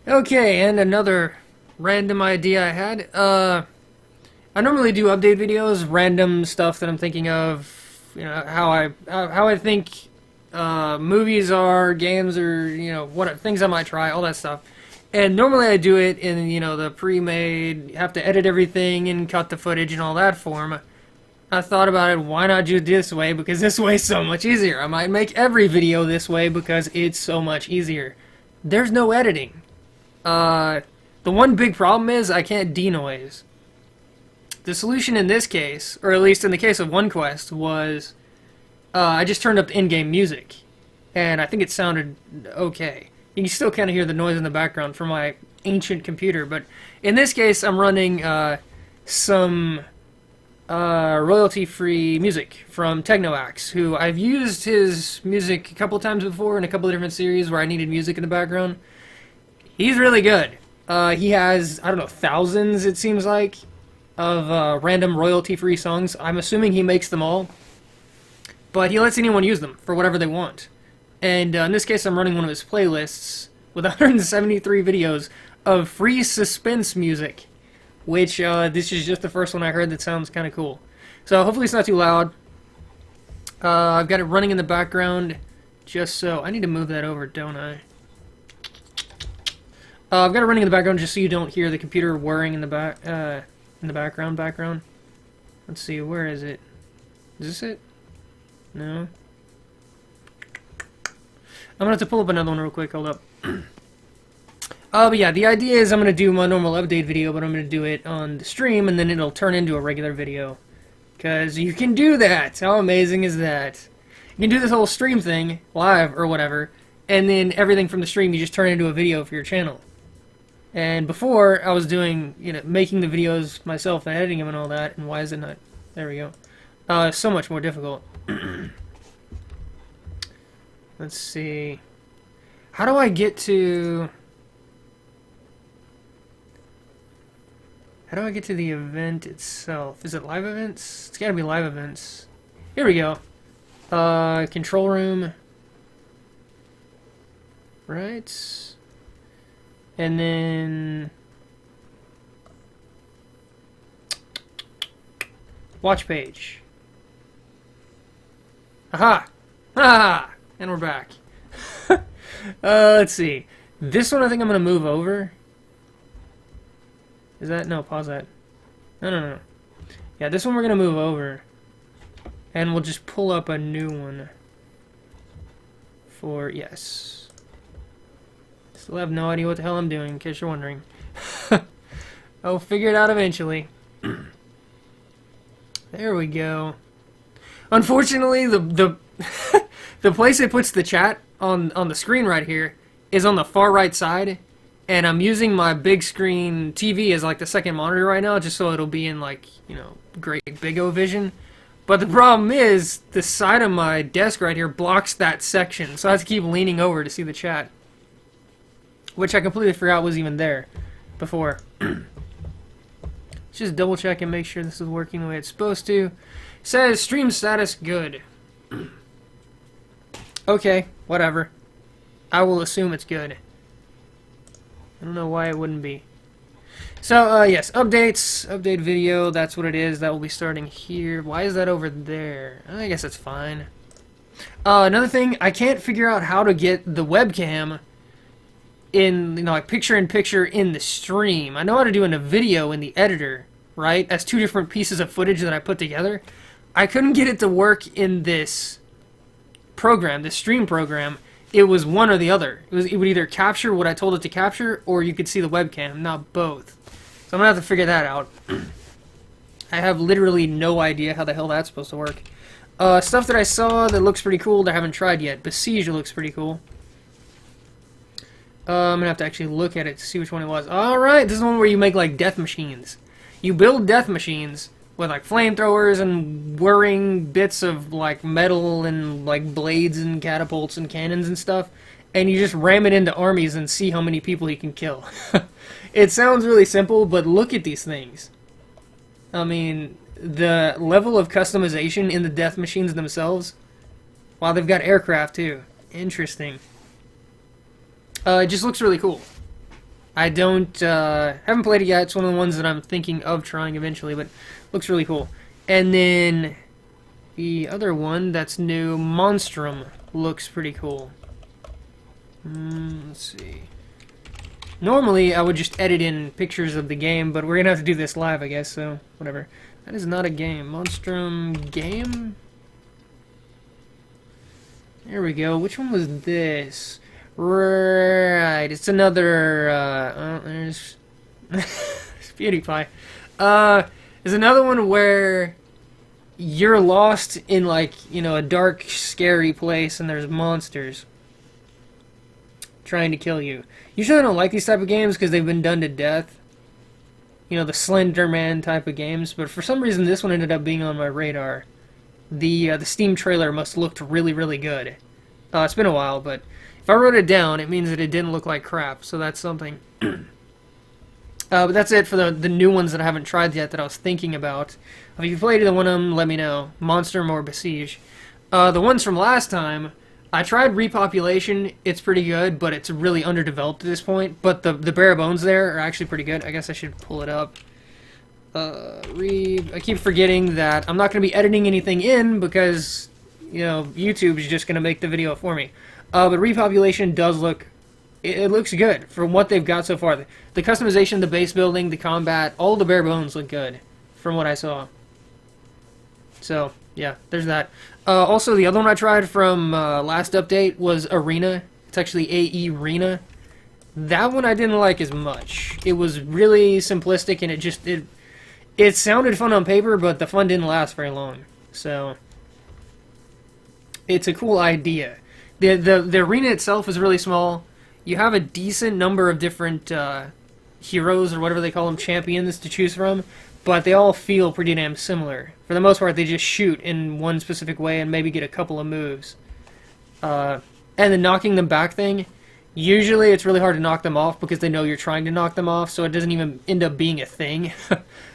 Okay, and another random idea I had. I normally do update videos, random stuff that I'm thinking of. You know how I think movies are, games are. What things I might try, all that stuff. And normally I do it in the pre-made, have to edit everything and cut the footage and all that form. I thought about it. Why not do it this way? Because this way is so much easier. I might make every video this way because it's so much easier. There's no editing. The one big problem is I can't denoise. The solution in this case, or at least in the case of OneQuest, was I just turned up the in-game music, and I think it sounded okay. You can still kind of hear the noise in the background from my ancient computer, but in this case I'm running some royalty-free music from Technoaxe, who I've used his music a couple times before in a couple of different series where I needed music in the background. He's really good. He has, I don't know, thousands, it seems like, of random royalty-free songs. I'm assuming he makes them all. But he lets anyone use them for whatever they want. And in this case, I'm running one of his playlists with 173 videos of free suspense music. Which, this is just the first one I heard that sounds kind of cool. So hopefully it's not too loud. I've got it running in the background just so... I need to move that over, don't I? I've got it running in the background just so you don't hear the computer whirring in the background. Let's see, where is it? Is this it? No. I'm gonna have to pull up another one real quick. Hold up. But yeah, the idea is I'm gonna do my normal update video, but I'm gonna do it on the stream, and then it'll turn into a regular video. Cause you can do that. How amazing is that? You can do this whole stream thing live or whatever, and then everything from the stream you just turn into a video for your channel. And before, I was doing, making the videos myself and editing them and all that, and why is it not? There we go. So much more difficult. Let's see. How do I get to... How do I get to the event itself? Is it live events? It's gotta be live events. Here we go. Control room. Right. And then... Watch page. Aha! Ah! And we're back. Let's see. This one I think I'm going to move over. Is that... No, pause that. No. Yeah, this one we're going to move over. And we'll just pull up a new one. For... Yes. Still have no idea what the hell I'm doing, in case you're wondering. I'll figure it out eventually. There we go. Unfortunately, the the place it puts the chat on the screen right here is on the far right side, and I'm using my big screen TV as like the second monitor right now, just so it'll be in like, great big O vision. But the problem is the side of my desk right here blocks that section, so I have to keep leaning over to see the chat. Which I completely forgot was even there before. Let's just double check and make sure this is working the way it's supposed to. It says stream status good. Okay, whatever. I will assume it's good. I don't know why it wouldn't be. So, yes, updates, update video, that's what it is. That will be starting here. Why is that over there? I guess it's fine. Another thing, I can't figure out how to get the webcam in, like picture-in-picture in the stream. I know how to do in a video in the editor, right? That's two different pieces of footage that I put together. I couldn't get it to work in this program, this stream program. It was one or the other. It would either capture what I told it to capture, or you could see the webcam, not both. So I'm gonna have to figure that out. I have literally no idea how the hell that's supposed to work. Stuff that I saw that looks pretty cool that I haven't tried yet. Besiege looks pretty cool. I'm gonna have to actually look at it to see which one it was. Alright, this is the one where you make like death machines. You build death machines with like flamethrowers and whirring bits of like metal and like blades and catapults and cannons and stuff, and you just ram it into armies and see how many people you can kill. It sounds really simple, but look at these things. I mean, the level of customization in the death machines themselves. Wow, they've got aircraft too. Interesting. It just looks really cool. I don't haven't played it yet. It's one of the ones that I'm thinking of trying eventually, but looks really cool. And then the other one that's new, Monstrum, looks pretty cool. Let's see. Normally, I would just edit in pictures of the game, but we're gonna have to do this live, I guess, so whatever. That is not a game. Monstrum game? There we go. Which one was this? Right, it's another, there's PewDiePie. There's another one where you're lost in, like, you know, a dark, scary place and there's monsters trying to kill you. Usually I don't like these type of games because they've been done to death. You know, the Slender Man type of games, but for some reason this one ended up being on my radar. The Steam trailer must have looked really, really good. It's been a while, but if I wrote it down, it means that it didn't look like crap, so that's something. But that's it for the new ones that I haven't tried yet that I was thinking about. If you played either one of them, let me know. Monstrum or Besiege. The ones from last time, I tried Repopulation. It's pretty good, but it's really underdeveloped at this point. But the bare bones there are actually pretty good. I guess I should pull it up. I keep forgetting that I'm not going to be editing anything in because, you know, YouTube is just going to make the video for me. But Repopulation does look... It looks good from what they've got so far. The customization, the base building, the combat, all the bare bones look good from what I saw. So, yeah, there's that. Also, the other one I tried from last update was Arena. It's actually AE Arena. That one I didn't like as much. It was really simplistic, and it sounded fun on paper, but the fun didn't last very long. So, it's a cool idea. The arena itself is really small. You have a decent number of different heroes, or whatever they call them, champions to choose from, but they all feel pretty damn similar. For the most part, they just shoot in one specific way and maybe get a couple of moves. And the knocking them back thing, usually it's really hard to knock them off because they know you're trying to knock them off, so it doesn't even end up being a thing.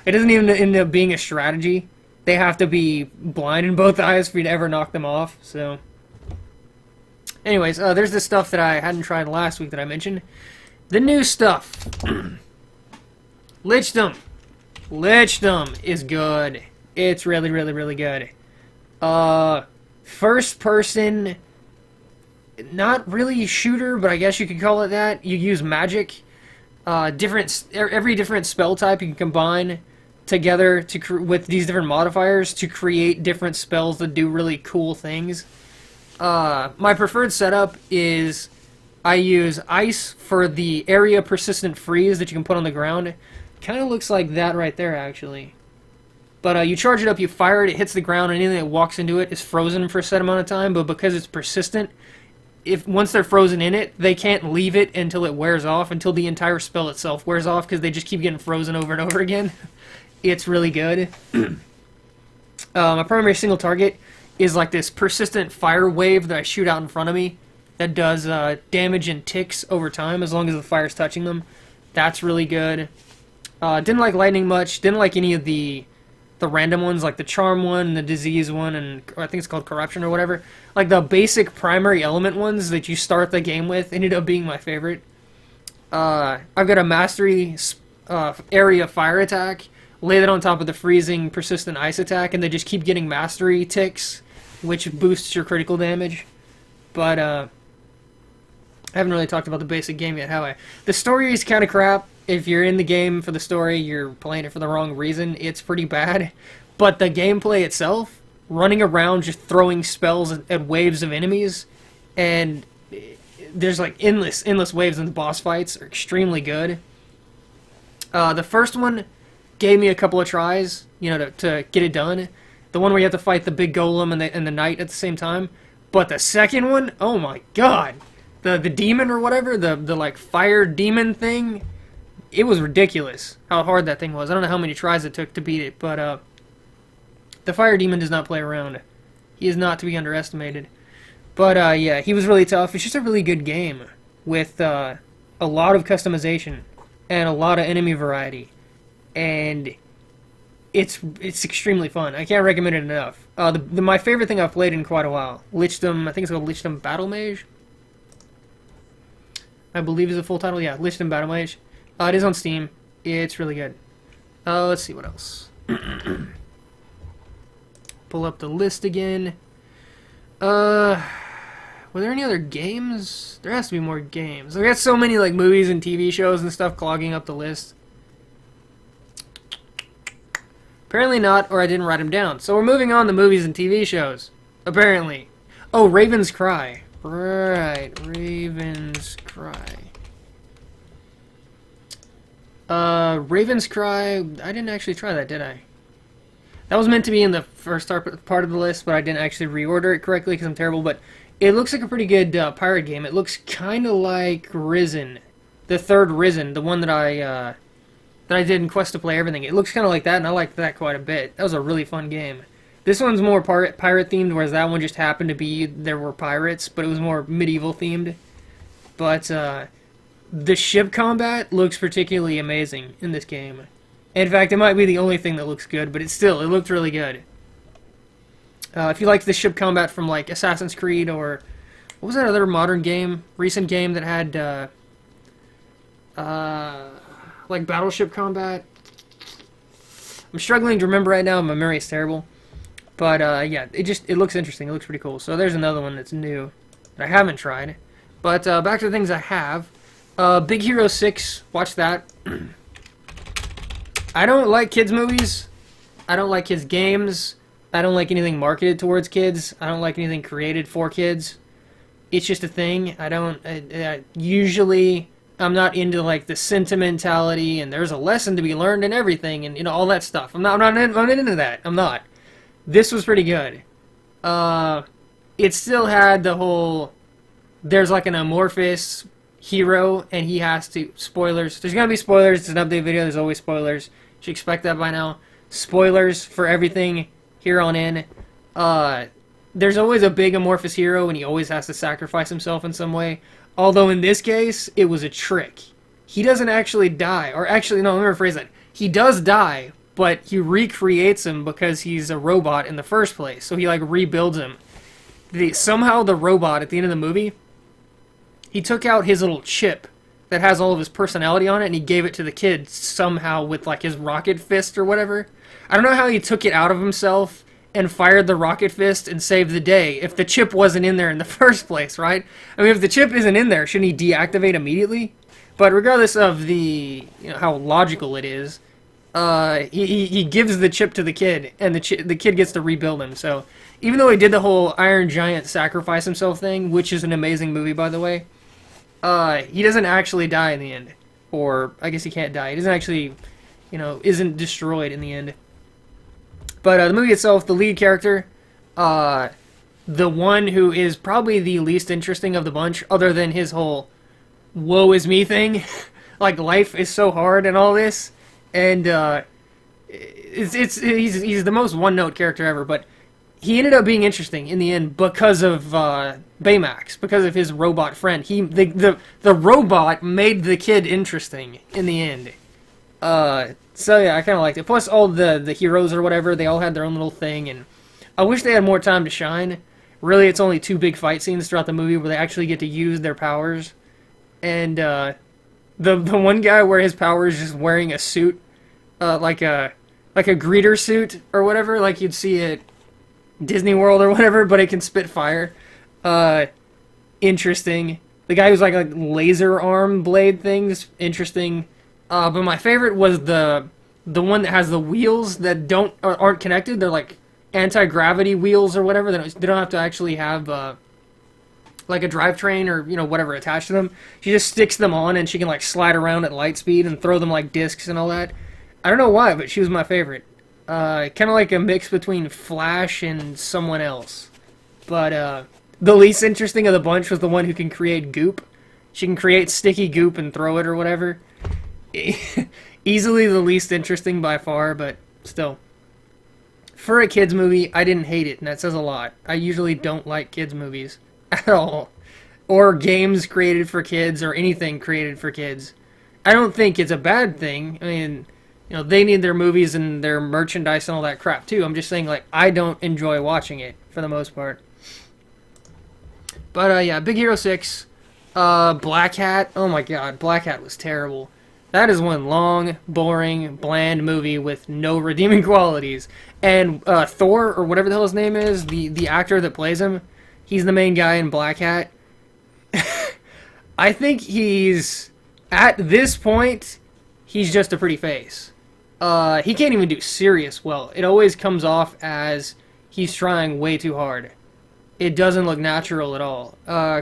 It doesn't even end up being a strategy. They have to be blind in both eyes for you to ever knock them off, so... Anyways, there's this stuff that I hadn't tried last week that I mentioned. The new stuff. Lichdom. Lichdom is good. It's really, really, really good. First person, not really shooter, but I guess you could call it that. You use magic. Every different spell type you can combine together with these different modifiers to create different spells that do really cool things. My preferred setup is I use ice for the area persistent freeze that you can put on the ground. Kind of looks like that right there, actually. But you charge it up, you fire it, it hits the ground, and anything that walks into it is frozen for a set amount of time, but because it's persistent, once they're frozen in it, they can't leave it until it wears off, until the entire spell itself wears off, because they just keep getting frozen over and over again. It's really good. My primary single target is like this persistent fire wave that I shoot out in front of me that does damage and ticks over time as long as the fire's touching them. That's really good. Didn't like lightning much. Didn't like any of the random ones, like the charm one, the disease one, and I think it's called corruption or whatever. Like the basic primary element ones that you start the game with ended up being my favorite. I've got a mastery area fire attack. Lay that on top of the freezing persistent ice attack, and they just keep getting mastery ticks, which boosts your critical damage. But I haven't really talked about the basic game yet, have I? The story is kind of crap. If you're in the game for the story, you're playing it for the wrong reason. It's pretty bad. But the gameplay itself, running around just throwing spells at waves of enemies, and there's like endless waves in the boss fights, are extremely good. The first one gave me a couple of tries, you know, to get it done. The one where you have to fight the big golem and the knight at the same time. But the second one, oh my god, the demon or whatever, the like fire demon thing, it was ridiculous how hard that thing was. I don't know how many tries it took to beat it, but the fire demon does not play around. He is not to be underestimated. But yeah, he was really tough. It's just a really good game with a lot of customization and a lot of enemy variety. And it's extremely fun. I can't recommend it enough. My favorite thing I've played in quite a while, Lichdom, I think it's called Lichdom Battle Mage. I believe is the full title. Yeah, Lichdom Battle Mage. It is on Steam. It's really good. Let's see what else. Pull up the list again. Were there any other games? There has to be more games. We got so many like movies and TV shows and stuff clogging up the list. Apparently not, or I didn't write them down. So we're moving on to movies and TV shows. Apparently. Oh, Raven's Cry. Right, Raven's Cry. Raven's Cry, I didn't actually try that, did I? That was meant to be in the first part of the list, but I didn't actually reorder it correctly because I'm terrible, but it looks like a pretty good pirate game. It looks kind of like Risen. The third Risen, the one that I did in Quest to Play Everything. It looks kind of like that, and I liked that quite a bit. That was a really fun game. This one's more pirate themed, whereas that one just happened to be there were pirates, but it was more medieval themed. But the ship combat looks particularly amazing in this game. In fact, it might be the only thing that looks good, but it looked really good. If you like the ship combat from like Assassin's Creed or what was that other modern game, recent game that had like battleship combat? I'm struggling to remember right now. My memory is terrible. But yeah, it looks interesting. It looks pretty cool. So there's another one that's new that I haven't tried. But back to the things I have. Big Hero 6, watch that. I don't like kids movies. I don't like kids games. I don't like anything marketed towards kids. I don't like anything created for kids. It's just a thing. I don't usually I'm not into like the sentimentality and there's a lesson to be learned in everything and all that stuff. I'm not into that. I'm not. This was pretty good. It still had the whole there's like an amorphous hero and he has to spoilers. There's gonna be spoilers. It's an update video. There's always spoilers. You should expect that by now. Spoilers for everything here on in. There's always a big amorphous hero and he always has to sacrifice himself in some way. Although in this case, it was a trick. He doesn't actually die. Or actually, no, let me rephrase that. He does die, but he recreates him because he's a robot in the first place. So he like rebuilds him. Somehow the robot at the end of the movie, he took out his little chip that has all of his personality on it and he gave it to the kid somehow with like his rocket fist or whatever. I don't know how he took it out of himself and fired the rocket fist and saved the day if the chip wasn't in there in the first place, right? I mean, if the chip isn't in there, shouldn't he deactivate immediately? But regardless of the how logical it is, he gives the chip to the kid, and the kid gets to rebuild him. So even though he did the whole Iron Giant sacrifice himself thing, which is an amazing movie, by the way, he doesn't actually die in the end. Or, I guess he can't die. He doesn't actually, isn't destroyed in the end. But the movie itself, the lead character, the one who is probably the least interesting of the bunch, other than his whole woe is me thing. Like, life is so hard and all this. And he's the most one-note character ever, but he ended up being interesting in the end because of Baymax, because of his robot friend. The robot made the kid interesting in the end. So yeah, I kind of liked it. Plus all the heroes or whatever, they all had their own little thing, and I wish they had more time to shine. Really, it's only 2 big fight scenes throughout the movie where they actually get to use their powers. And the one guy where his power is just wearing a suit, like a greeter suit or whatever, like you'd see at Disney World or whatever, but it can spit fire. Interesting. The guy who's like a laser arm blade things, interesting. But my favorite was the one that has the wheels that aren't connected. They're like anti-gravity wheels or whatever. They don't have to actually have like a drivetrain or whatever attached to them. She just sticks them on and she can like slide around at light speed and throw them like discs and all that. I don't know why, but she was my favorite. Kind of like a mix between Flash and someone else. But the least interesting of the bunch was the one who can create goop. She can create sticky goop and throw it or whatever. Easily the least interesting by far, but still. For a kids movie, I didn't hate it, and that says a lot. I usually don't like kids movies at all. Or games created for kids, or anything created for kids. I don't think it's a bad thing. I mean, they need their movies and their merchandise and all that crap too. I'm just saying, like, I don't enjoy watching it, for the most part. But, yeah, Big Hero 6. Black Hat. Oh my god, Black Hat was terrible. That is one long, boring, bland movie with no redeeming qualities. And Thor, or whatever the hell his name is, the actor that plays him, he's the main guy in Black Hat. I think he's, at this point, he's just a pretty face. He can't even do serious well. It always comes off as he's trying way too hard. It doesn't look natural at all.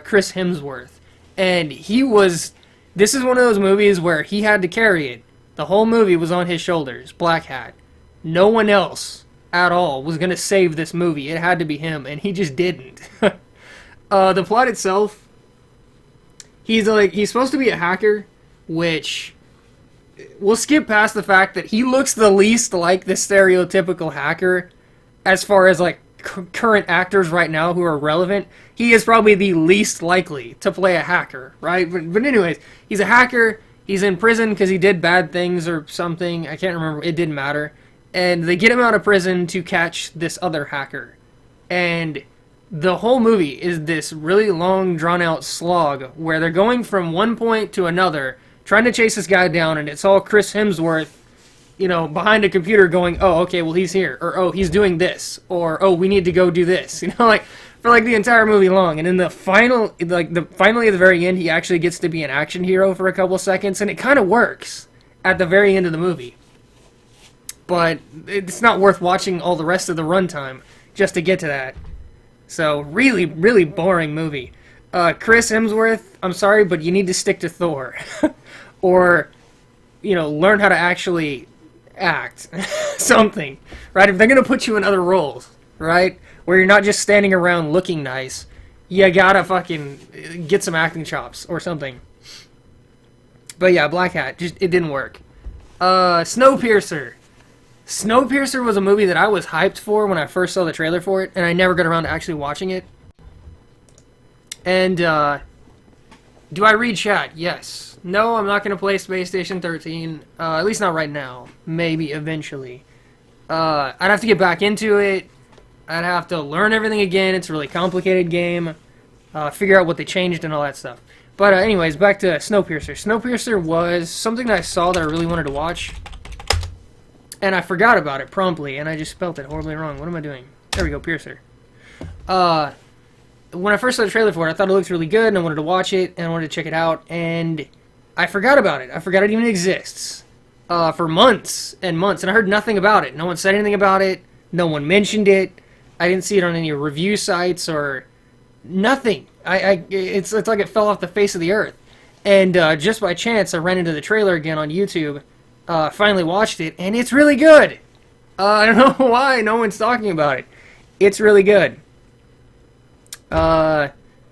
Chris Hemsworth. And this is one of those movies where he had to carry it. The whole movie was on his shoulders, Black Hat. No one else at all was going to save this movie. It had to be him, and he just didn't. The plot itself, he's supposed to be a hacker, which we'll skip past the fact that he looks the least like the stereotypical hacker as far as like current actors right now who are relevant. He is probably the least likely to play a hacker, right? But anyways, he's a hacker. He's in prison because he did bad things or something. I can't remember. It didn't matter. And they get him out of prison to catch this other hacker. And the whole movie is this really long, drawn-out slog where they're going from one point to another, trying to chase this guy down, and it's all Chris Hemsworth, behind a computer going, oh, okay, well, he's here, or oh, he's doing this, or oh, we need to go do this, like, for like the entire movie long. And in the finally at the very end, he actually gets to be an action hero for a couple seconds, and it kind of works at the very end of the movie. But it's not worth watching all the rest of the runtime just to get to that. So, really, really boring movie. Chris Hemsworth, I'm sorry, but you need to stick to Thor. Or, learn how to actually act. Something, right? If they're going to put you in other roles, right? Where you're not just standing around looking nice, you gotta fucking get some acting chops or something. But yeah, Black Hat, it didn't work. Snowpiercer. Snowpiercer was a movie that I was hyped for when I first saw the trailer for it, and I never got around to actually watching it. And, do I read chat? Yes. No, I'm not going to play Space Station 13, at least not right now. Maybe eventually. I'd have to get back into it. I'd have to learn everything again. It's a really complicated game. Figure out what they changed and all that stuff. But anyways, back to Snowpiercer. Snowpiercer was something that I saw that I really wanted to watch. And I forgot about it promptly, and I just spelt it horribly wrong. What am I doing? There we go, Piercer. When I first saw the trailer for it, I thought it looked really good, and I wanted to watch it, and I wanted to check it out, and I forgot about it. I forgot it even exists. For months and months, and I heard nothing about it. No one said anything about it. No one mentioned it. I didn't see it on any review sites or nothing. It's like it fell off the face of the earth. And just by chance, I ran into the trailer again on YouTube. Finally watched it, and it's really good. I don't know why no one's talking about it. It's really good.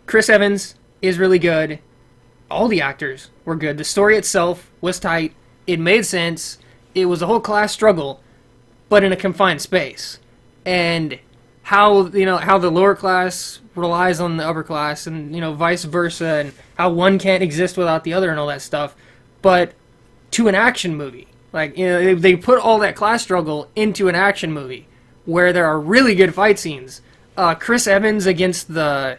Chris Evans is really good. All the actors were good. The story itself was tight. It made sense. It was a whole class struggle, but in a confined space. And how the lower class relies on the upper class, and vice versa, and how one can't exist without the other, and all that stuff. But to an action movie. Like, they put all that class struggle into an action movie where there are really good fight scenes. Chris Evans against the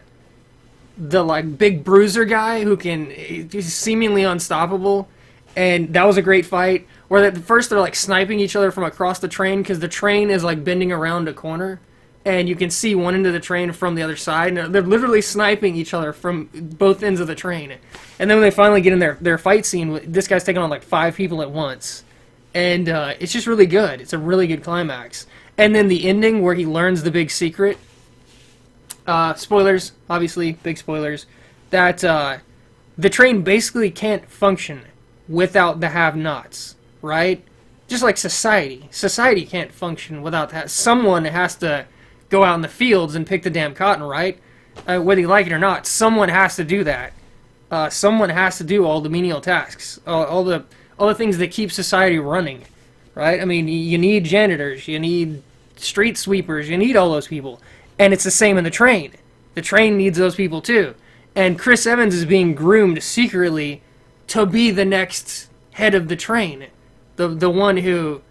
like big bruiser guy he's seemingly unstoppable, and that was a great fight. Where at first they're like sniping each other from across the train because the train is like bending around a corner, and you can see one end of the train from the other side, and they're literally sniping each other from both ends of the train. And then when they finally get in their fight scene, this guy's taking on like 5 people at once. And it's just really good. It's a really good climax. And then the ending where he learns the big secret. Spoilers, obviously, big spoilers. That the train basically can't function without the have-nots, right? Just like society. Society can't function without that. Someone has to go out in the fields and pick the damn cotton, right? Whether you like it or not, someone has to do that. Someone has to do all the menial tasks, all the things that keep society running, right? I mean, you need janitors, you need street sweepers, you need all those people. And it's the same in the train. The train needs those people too. And Chris Evans is being groomed secretly to be the next head of the train. The one who,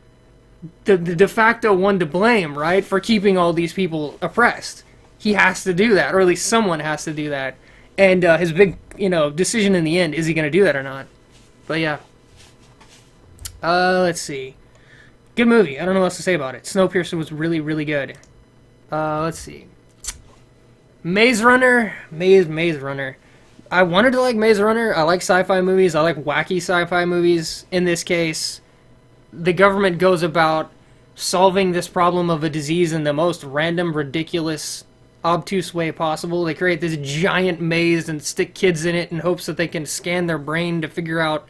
the de facto one to blame, right? For keeping all these people oppressed. He has to do that, or at least someone has to do that. And his big, decision in the end, is he going to do that or not? But yeah. Let's see. Good movie. I don't know what else to say about it. Snowpiercer was really, really good. Let's see. Maze Runner. Maze Runner. I wanted to like Maze Runner. I like sci-fi movies. I like wacky sci-fi movies. In this case, the government goes about solving this problem of a disease in the most random, ridiculous, obtuse way possible. They create this giant maze and stick kids in it in hopes that they can scan their brain to figure out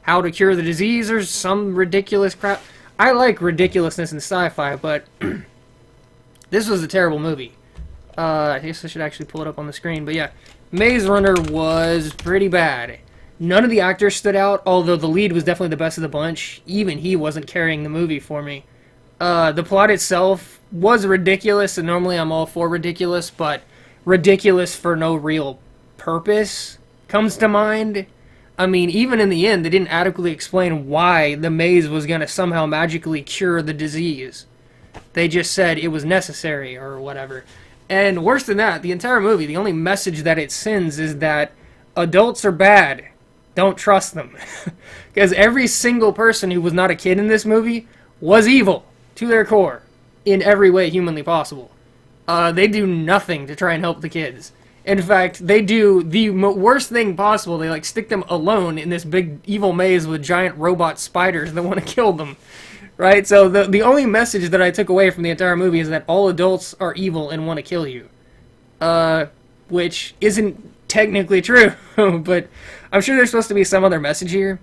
how to cure the disease or some ridiculous crap. I like ridiculousness in sci-fi, but this was a terrible movie. I guess I should actually pull it up on the screen, but yeah. Maze Runner was pretty bad. None of the actors stood out, although the lead was definitely the best of the bunch. Even he wasn't carrying the movie for me. The plot itself was ridiculous, and normally I'm all for ridiculous, but ridiculous for no real purpose comes to mind. I mean, even in the end, they didn't adequately explain why the maze was going to somehow magically cure the disease. They just said it was necessary, or whatever. And worse than that, the entire movie, the only message that it sends is that adults are bad. Don't trust them. Because every single person who was not a kid in this movie was evil, to their core, in every way humanly possible. They do nothing to try and help the kids. In fact, they do the worst thing possible. They like stick them alone in this big evil maze with giant robot spiders that want to kill them. Right? So the only message that I took away from the entire movie is that all adults are evil and want to kill you. Which isn't technically true, but I'm sure there's supposed to be some other message here.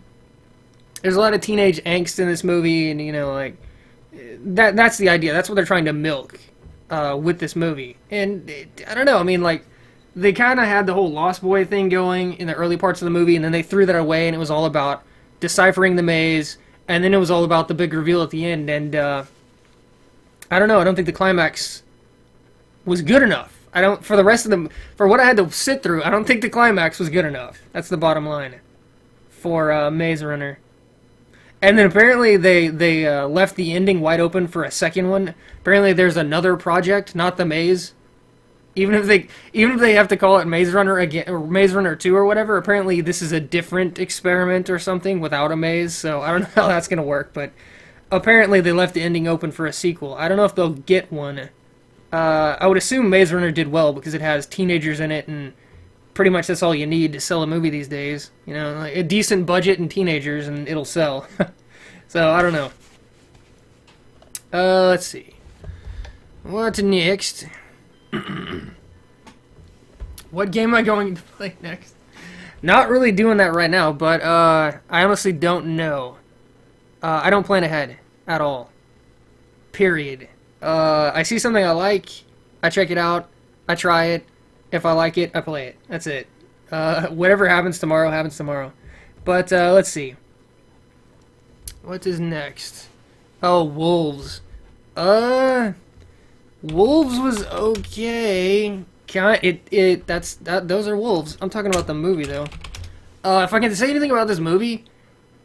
There's a lot of teenage angst in this movie, and, you know, like, that's the idea. That's what they're trying to milk with this movie. And, I don't know, I mean, like, they kind of had the whole Lost Boy thing going in the early parts of the movie, and then they threw that away, and it was all about deciphering the maze, and then it was all about the big reveal at the end, and I don't know, I don't think the climax was good enough. For the rest of them, for what I had to sit through, I don't think the climax was good enough. That's the bottom line for Maze Runner. And then apparently they left the ending wide open for a second one. Apparently there's another project, not the maze. Even if they have to call it Maze Runner again, or Maze Runner 2 or whatever, apparently this is a different experiment or something without a maze, so I don't know how that's going to work, but apparently they left the ending open for a sequel. I don't know if they'll get one. I would assume Maze Runner did well because it has teenagers in it, and pretty much that's all you need to sell a movie these days. You know, like a decent budget and teenagers, and it'll sell. So, I don't know. Let's see. What next? What game am I going to play next? Not really doing that right now, but I honestly don't know. I don't plan ahead at all. Period. I see something I like, I check it out, I try it. If I like it, I play it. That's it. Whatever happens tomorrow, happens tomorrow. But let's see. What is next? Oh, Wolves. Wolves was okay. Those are Wolves. I'm talking about the movie though. If I can say anything about this movie,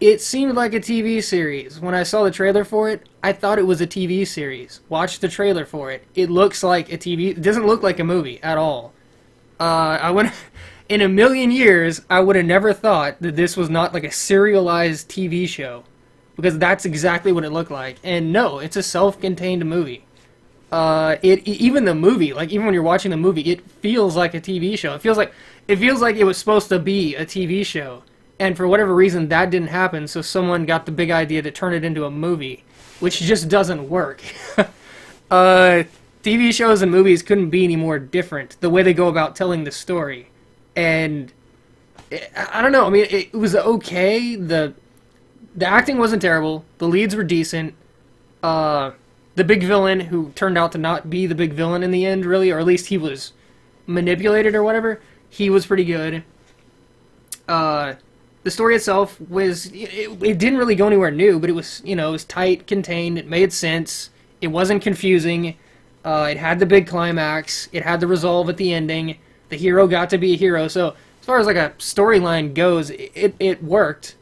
it seemed like a TV series. When I saw the trailer for it, I thought it was a TV series. Watch the trailer for it. It looks like a TV. It doesn't look like a movie at all. In a million years, I would have never thought that this was not like a serialized TV show, because that's exactly what it looked like. And no, it's a self-contained movie. Even the movie, like even when you're watching the movie, it feels like a TV show. It feels like it was supposed to be a TV show, and for whatever reason that didn't happen. So someone got the big idea to turn it into a movie, which just doesn't work. TV shows and movies couldn't be any more different the way they go about telling the story, and I don't know. I mean, it was okay. The acting wasn't terrible. The leads were decent. The big villain, who turned out to not be the big villain in the end, really, or at least he was manipulated or whatever, he was pretty good. The story itself was, it didn't really go anywhere new, but it was, you know, it was tight, contained, it made sense, it wasn't confusing, it had the big climax, it had the resolve at the ending, the hero got to be a hero, so as far as like a storyline goes, it worked.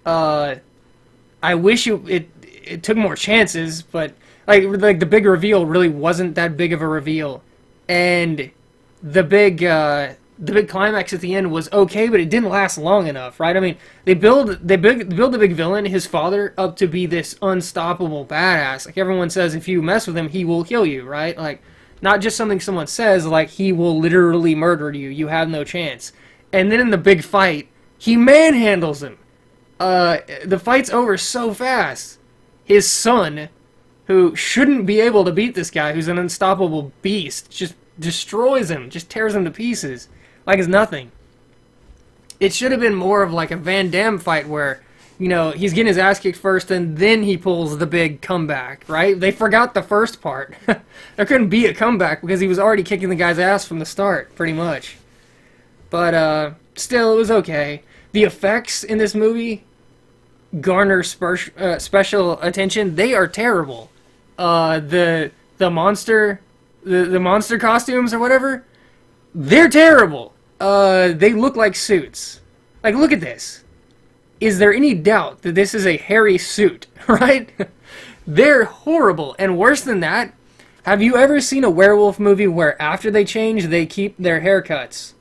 I wish it took more chances, but like the big reveal really wasn't that big of a reveal, and the the big climax at the end was okay, but it didn't last long enough, right? I mean, they build the big villain, his father, up to be this unstoppable badass. Like everyone says, if you mess with him, he will kill you, right? Like, not just something someone says, like he will literally murder you. You have no chance. And then in the big fight, he manhandles him. The fight's over so fast. His son, who shouldn't be able to beat this guy, who's an unstoppable beast, just destroys him, just tears him to pieces. Like it's nothing. It should have been more of like a Van Damme fight where, you know, he's getting his ass kicked first and then he pulls the big comeback, right? They forgot the first part. There couldn't be a comeback because he was already kicking the guy's ass from the start, pretty much. But still, it was okay. The effects in this movie garner special attention. They are terrible. The monster costumes or whatever, they're terrible. They look like suits. Like, look at this. Is there any doubt that this is a hairy suit, right? They're horrible. And worse than that, have you ever seen a werewolf movie where after they change, they keep their haircuts?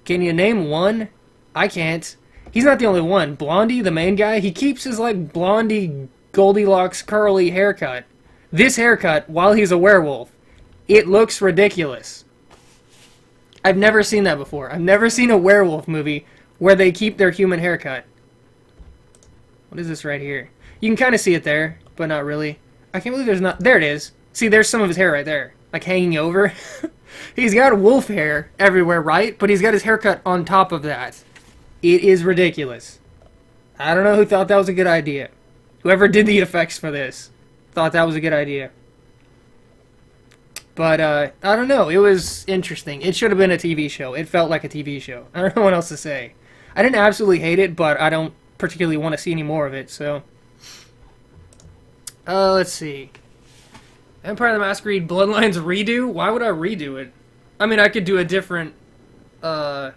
Can you name one? I can't. He's not the only one. Blondie, the main guy, he keeps his, like, blondie, Goldilocks, curly haircut. This haircut, while he's a werewolf, it looks ridiculous. I've never seen that before. I've never seen a werewolf movie where they keep their human haircut. What is this right here? You can kind of see it there, but not really. I can't believe there's not... There it is. See, there's some of his hair right there. Like, hanging over. He's got wolf hair everywhere, right? But he's got his haircut on top of that. It is ridiculous. I don't know who thought that was a good idea. Whoever did the effects for this thought that was a good idea. But, I don't know. It was interesting. It should have been a TV show. It felt like a TV show. I don't know what else to say. I didn't absolutely hate it, but I don't particularly want to see any more of it, so... let's see. Empire of the Masquerade Bloodlines redo? Why would I redo it? I mean, I could do a different, oh,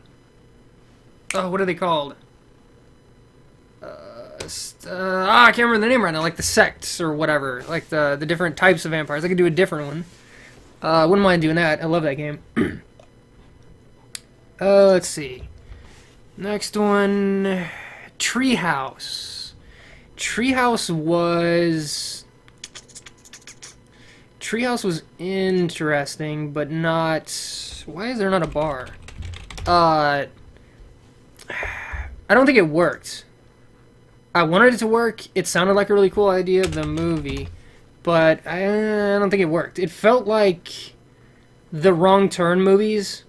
what are they called? I can't remember the name right now. Like the sects or whatever. Like the different types of vampires. I could do a different one. Wouldn't mind doing that. I love that game. Let's see. Next one. Treehouse. Treehouse was interesting, but not... Why is there not a bar? I don't think it worked. I wanted it to work. It sounded like a really cool idea of the movie, but I don't think it worked. It felt like the Wrong Turn movies,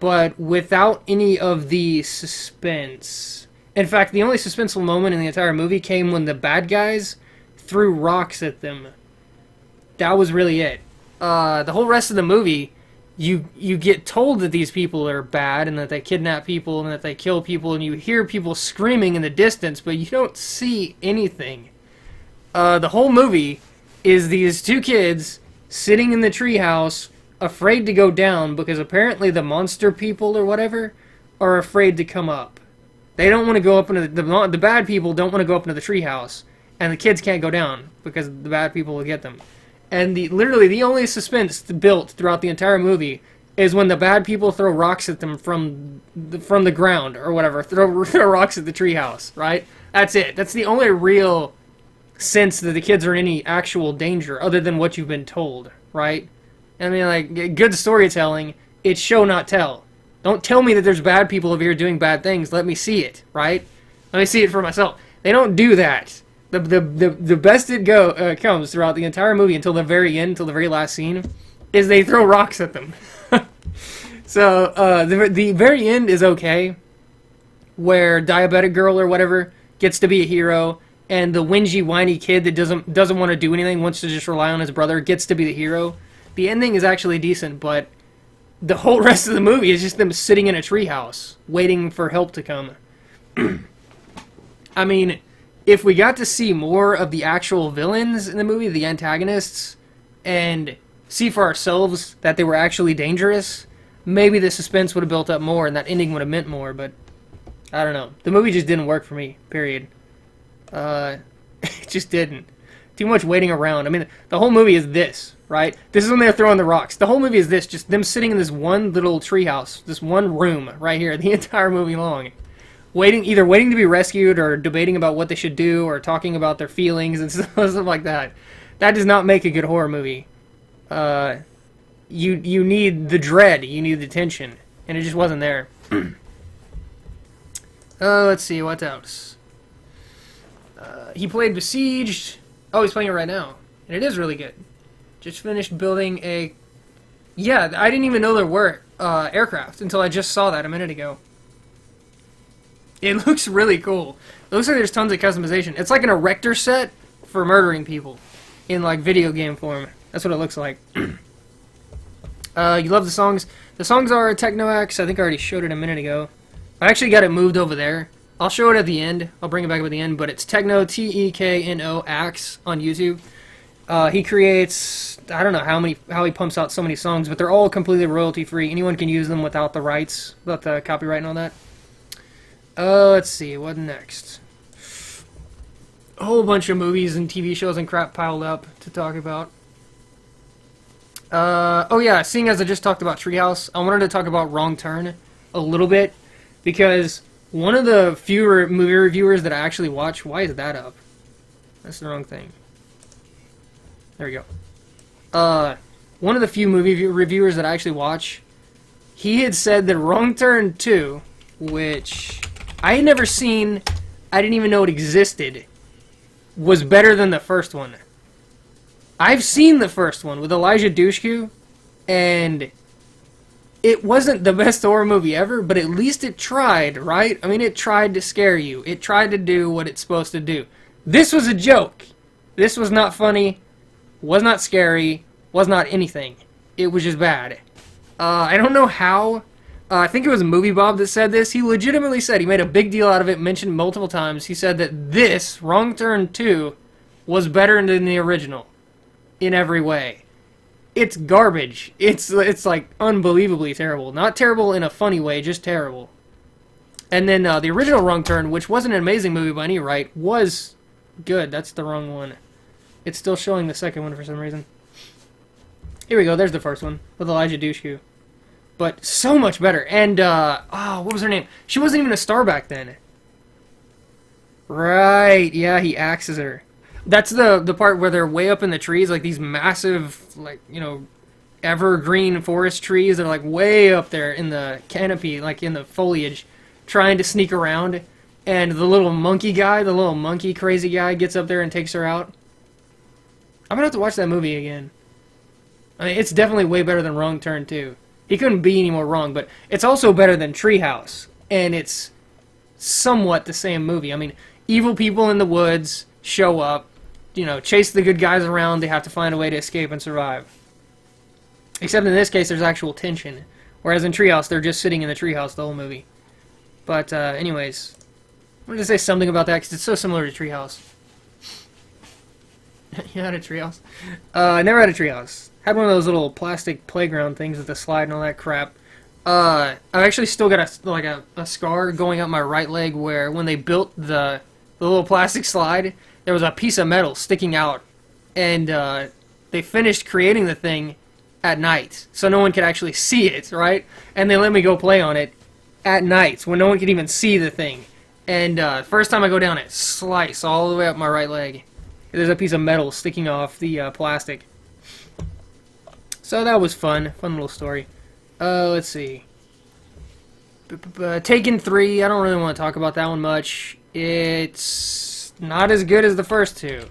but without any of the suspense. In fact, the only suspenseful moment in the entire movie came when the bad guys threw rocks at them. That was really it. The whole rest of the movie, you get told that these people are bad and that they kidnap people and that they kill people, and you hear people screaming in the distance, but you don't see anything. The whole movie is these two kids sitting in the treehouse, afraid to go down because apparently the monster people or whatever are afraid to come up. They don't want to go up into the bad people don't want to go up into the treehouse, and the kids can't go down because the bad people will get them. And literally the only suspense built throughout the entire movie is when the bad people throw rocks at them from the ground or whatever. Throw rocks at the treehouse, right? That's it. That's the only real sense that the kids are in any actual danger other than what you've been told, right? I mean, like, good storytelling, it's show not tell. Don't tell me that there's bad people over here doing bad things. Let me see it, right? Let me see it for myself. They don't do that. The best it comes throughout the entire movie until the very end, until the very last scene, is they throw rocks at them. So the very end is okay, where Diabetic Girl or whatever gets to be a hero, and the whingy, whiny kid that doesn't want to do anything, wants to just rely on his brother, gets to be the hero. The ending is actually decent, but the whole rest of the movie is just them sitting in a treehouse, waiting for help to come. I mean, if we got to see more of the actual villains in the movie, the antagonists, and see for ourselves that they were actually dangerous, maybe the suspense would have built up more and that ending would have meant more, but I don't know. The movie just didn't work for me, period. It just didn't. Too much waiting around. I mean, the whole movie is this, right? This is when they're throwing the rocks. The whole movie is this, just them sitting in this one little treehouse, this one room right here, the entire movie long. Either waiting to be rescued or debating about what they should do or talking about their feelings and stuff like that. That does not make a good horror movie. You need the dread, you need the tension, and it just wasn't there. Let's see, what else? He played Besieged. Oh, he's playing it right now. And it is really good. Just finished building a... Yeah, I didn't even know there were aircraft until I just saw that a minute ago. It looks really cool. It looks like there's tons of customization. It's like an erector set for murdering people in like video game form. That's what it looks like. You love the songs. The songs are Techno-X. I think I already showed it a minute ago. I actually got it moved over there. I'll show it at the end. I'll bring it back up at the end, but it's Tekno, Tekno Axe on YouTube. He creates, I don't know how he pumps out so many songs, but they're all completely royalty free. Anyone can use them without the rights, without the copyright and all that. Let's see, what next? A whole bunch of movies and TV shows and crap piled up to talk about. Oh yeah, seeing as I just talked about Treehouse, I wanted to talk about Wrong Turn a little bit, because one of the fewer movie reviewers that I actually watch, why is that up? That's the wrong thing. There we go. One of the few movie reviewers that I actually watch, he had said that Wrong Turn 2, which I had never seen, I didn't even know it existed, was better than the first one. I've seen the first one with Elijah Dushku, and it wasn't the best horror movie ever, but at least it tried, right? I mean, it tried to scare you. It tried to do what it's supposed to do. This was a joke. This was not funny, was not scary, was not anything. It was just bad. I don't know how. I think it was Movie Bob that said this. He legitimately said, he made a big deal out of it, mentioned multiple times. He said that this, Wrong Turn 2, was better than the original in every way. It's garbage. It's like unbelievably terrible. Not terrible in a funny way, just terrible. And then the original Wrong Turn, which wasn't an amazing movie by any right, was good. That's the wrong one. It's still showing the second one for some reason. Here we go. There's the first one with Elijah Dushku. But so much better. And, what was her name? She wasn't even a star back then. Right. Yeah, he axes her. That's the part where they're way up in the trees, like these massive, like, you know, evergreen forest trees. They're like way up there in the canopy, like in the foliage, trying to sneak around. And the little monkey guy, the little monkey crazy guy, gets up there and takes her out. I'm gonna have to watch that movie again. I mean, it's definitely way better than Wrong Turn 2. He couldn't be any more wrong, but it's also better than Treehouse. And it's somewhat the same movie. I mean, evil people in the woods show up, you know, chase the good guys around. They have to find a way to escape and survive. Except in this case, there's actual tension. Whereas in Treehouse, they're just sitting in the treehouse the whole movie. But, anyways, I wanted to say something about that because it's so similar to Treehouse. You had a treehouse? I never had a treehouse. Had one of those little plastic playground things with the slide and all that crap. I've actually still got a scar going up my right leg where when they built the little plastic slide, there was a piece of metal sticking out. And they finished creating the thing at night, so no one could actually see it, right? And they let me go play on it at night when no one could even see the thing. And first time I go down it, slice all the way up my right leg. There's a piece of metal sticking off the plastic. So that was fun. Fun little story. Let's see. Taken 3, I don't really want to talk about that one much. It's not as good as the first two.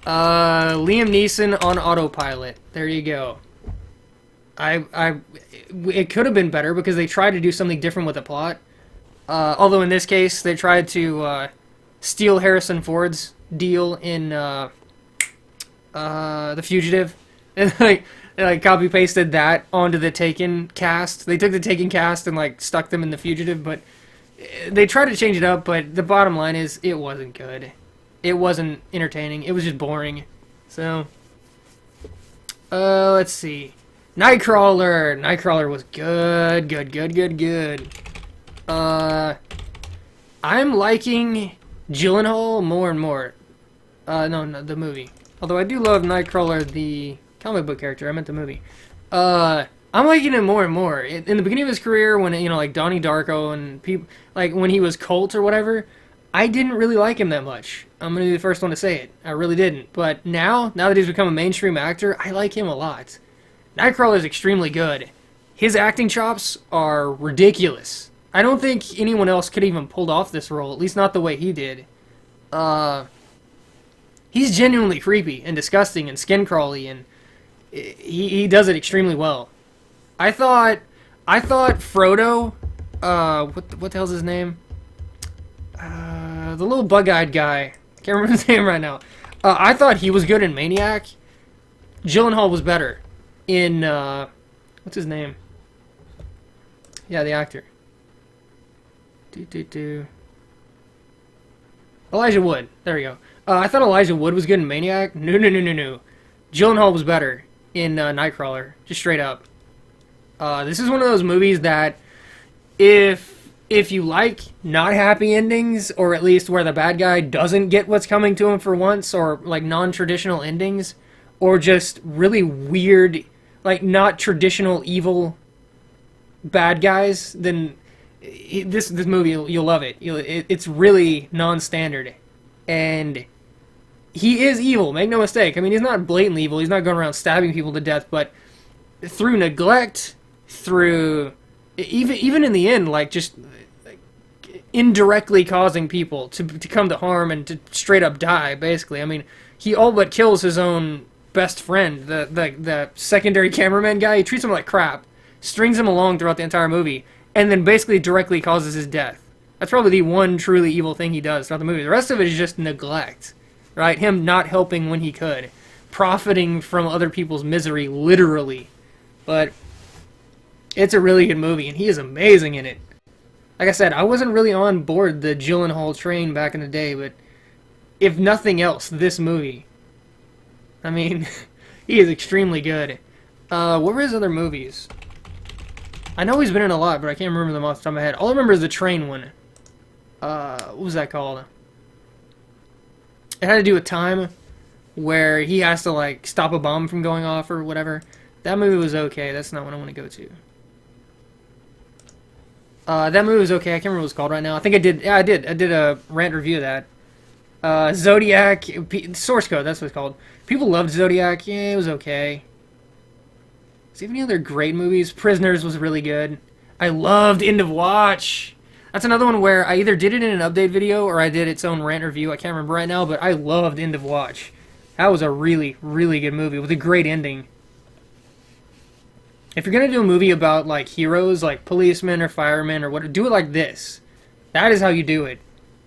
Liam Neeson on autopilot. There you go. It could have been better because they tried to do something different with the plot. Although in this case, they tried to steal Harrison Ford's deal in The Fugitive. And they copy pasted that onto the Taken cast. They took the Taken cast and like stuck them in The Fugitive, but they tried to change it up. But the bottom line is, it wasn't good. It wasn't entertaining. It was just boring. So, let's see. Nightcrawler. Nightcrawler was good. Good. I'm liking Gyllenhaal more and more. No, the movie. Although I do love Nightcrawler, the comic book character. I meant the movie. I'm liking him more and more. In the beginning of his career, when like Donnie Darko and people, like when he was Colt or whatever, I didn't really like him that much. I'm gonna be the first one to say it. I really didn't. But now that he's become a mainstream actor, I like him a lot. Nightcrawler is extremely good. His acting chops are ridiculous. I don't think anyone else could even pulled off this role, at least not the way he did. He's genuinely creepy and disgusting and skin crawly, and he does it extremely well. I thought Frodo, what the hell's his name? The little bug-eyed guy. Can't remember his name right now. I thought he was good in Maniac. Gyllenhaal was better in what's his name? Yeah, the actor. Elijah Wood. There we go. I thought Elijah Wood was good in Maniac. No. Gyllenhaal was better in Nightcrawler. Just straight up. This is one of those movies that if you like not happy endings, or at least where the bad guy doesn't get what's coming to him for once, or like non-traditional endings, or just really weird, like not traditional evil bad guys, then this movie you'll love it. It's really non-standard, and he is evil. Make no mistake. I mean, he's not blatantly evil. He's not going around stabbing people to death, but through neglect, through even in the end, like just indirectly causing people to come to harm and to straight up die. Basically, I mean, he all but kills his own best friend, the secondary cameraman guy. He treats him like crap, strings him along throughout the entire movie, and then basically directly causes his death. That's probably the one truly evil thing he does throughout the movie. The rest of it is just neglect, right? Him not helping when he could, profiting from other people's misery, literally. But it's a really good movie, and he is amazing in it. Like I said, I wasn't really on board the Gyllenhaal train back in the day, but if nothing else, this movie. I mean, he is extremely good. What were his other movies? I know he's been in a lot, but I can't remember them off the top of my head. All I remember is the train one. What was that called? It had to do with time, where he has to, like, stop a bomb from going off or whatever. That movie was okay. That's not what I want to go to. That movie was okay. I can't remember what it's called right now. I think I did. Yeah, I did. I did a rant review of that. Zodiac. Source Code, that's what it's called. People loved Zodiac. Yeah, it was okay. Is there any other great movies? Prisoners was really good. I loved End of Watch. That's another one where I either did it in an update video or I did its own rant review. I can't remember right now, but I loved End of Watch. That was a really, really good movie with a great ending. If you're going to do a movie about, like, heroes, like policemen or firemen or what, do it like this. That is how you do it.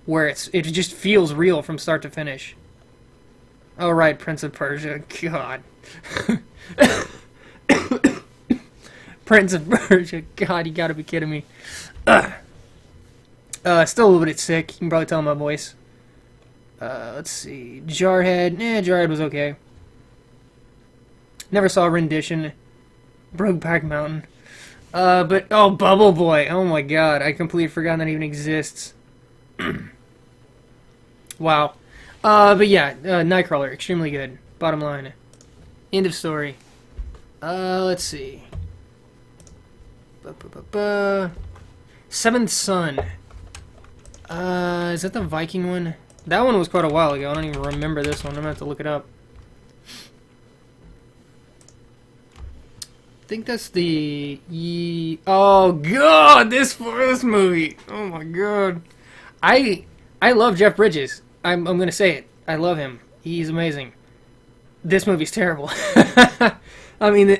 Where it just feels real from start to finish. Oh, right, Prince of Persia. God. Prince of Persia. God, you gotta be kidding me. Still a little bit sick. You can probably tell in my voice. Let's see. Jarhead. Jarhead was okay. Never saw Rendition. Brokeback Mountain. But, oh, Bubble Boy. Oh my god. I completely forgot that even exists. Wow. But yeah, Nightcrawler. Extremely good. Bottom line. End of story. Let's see. Seventh Son. Is that the Viking one? That one was quite a while ago. I don't even remember this one. I'm gonna have to look it up. I think that's the... Oh, God! This movie! Oh, my God. I love Jeff Bridges. I'm gonna say it. I love him. He's amazing. This movie's terrible. I mean,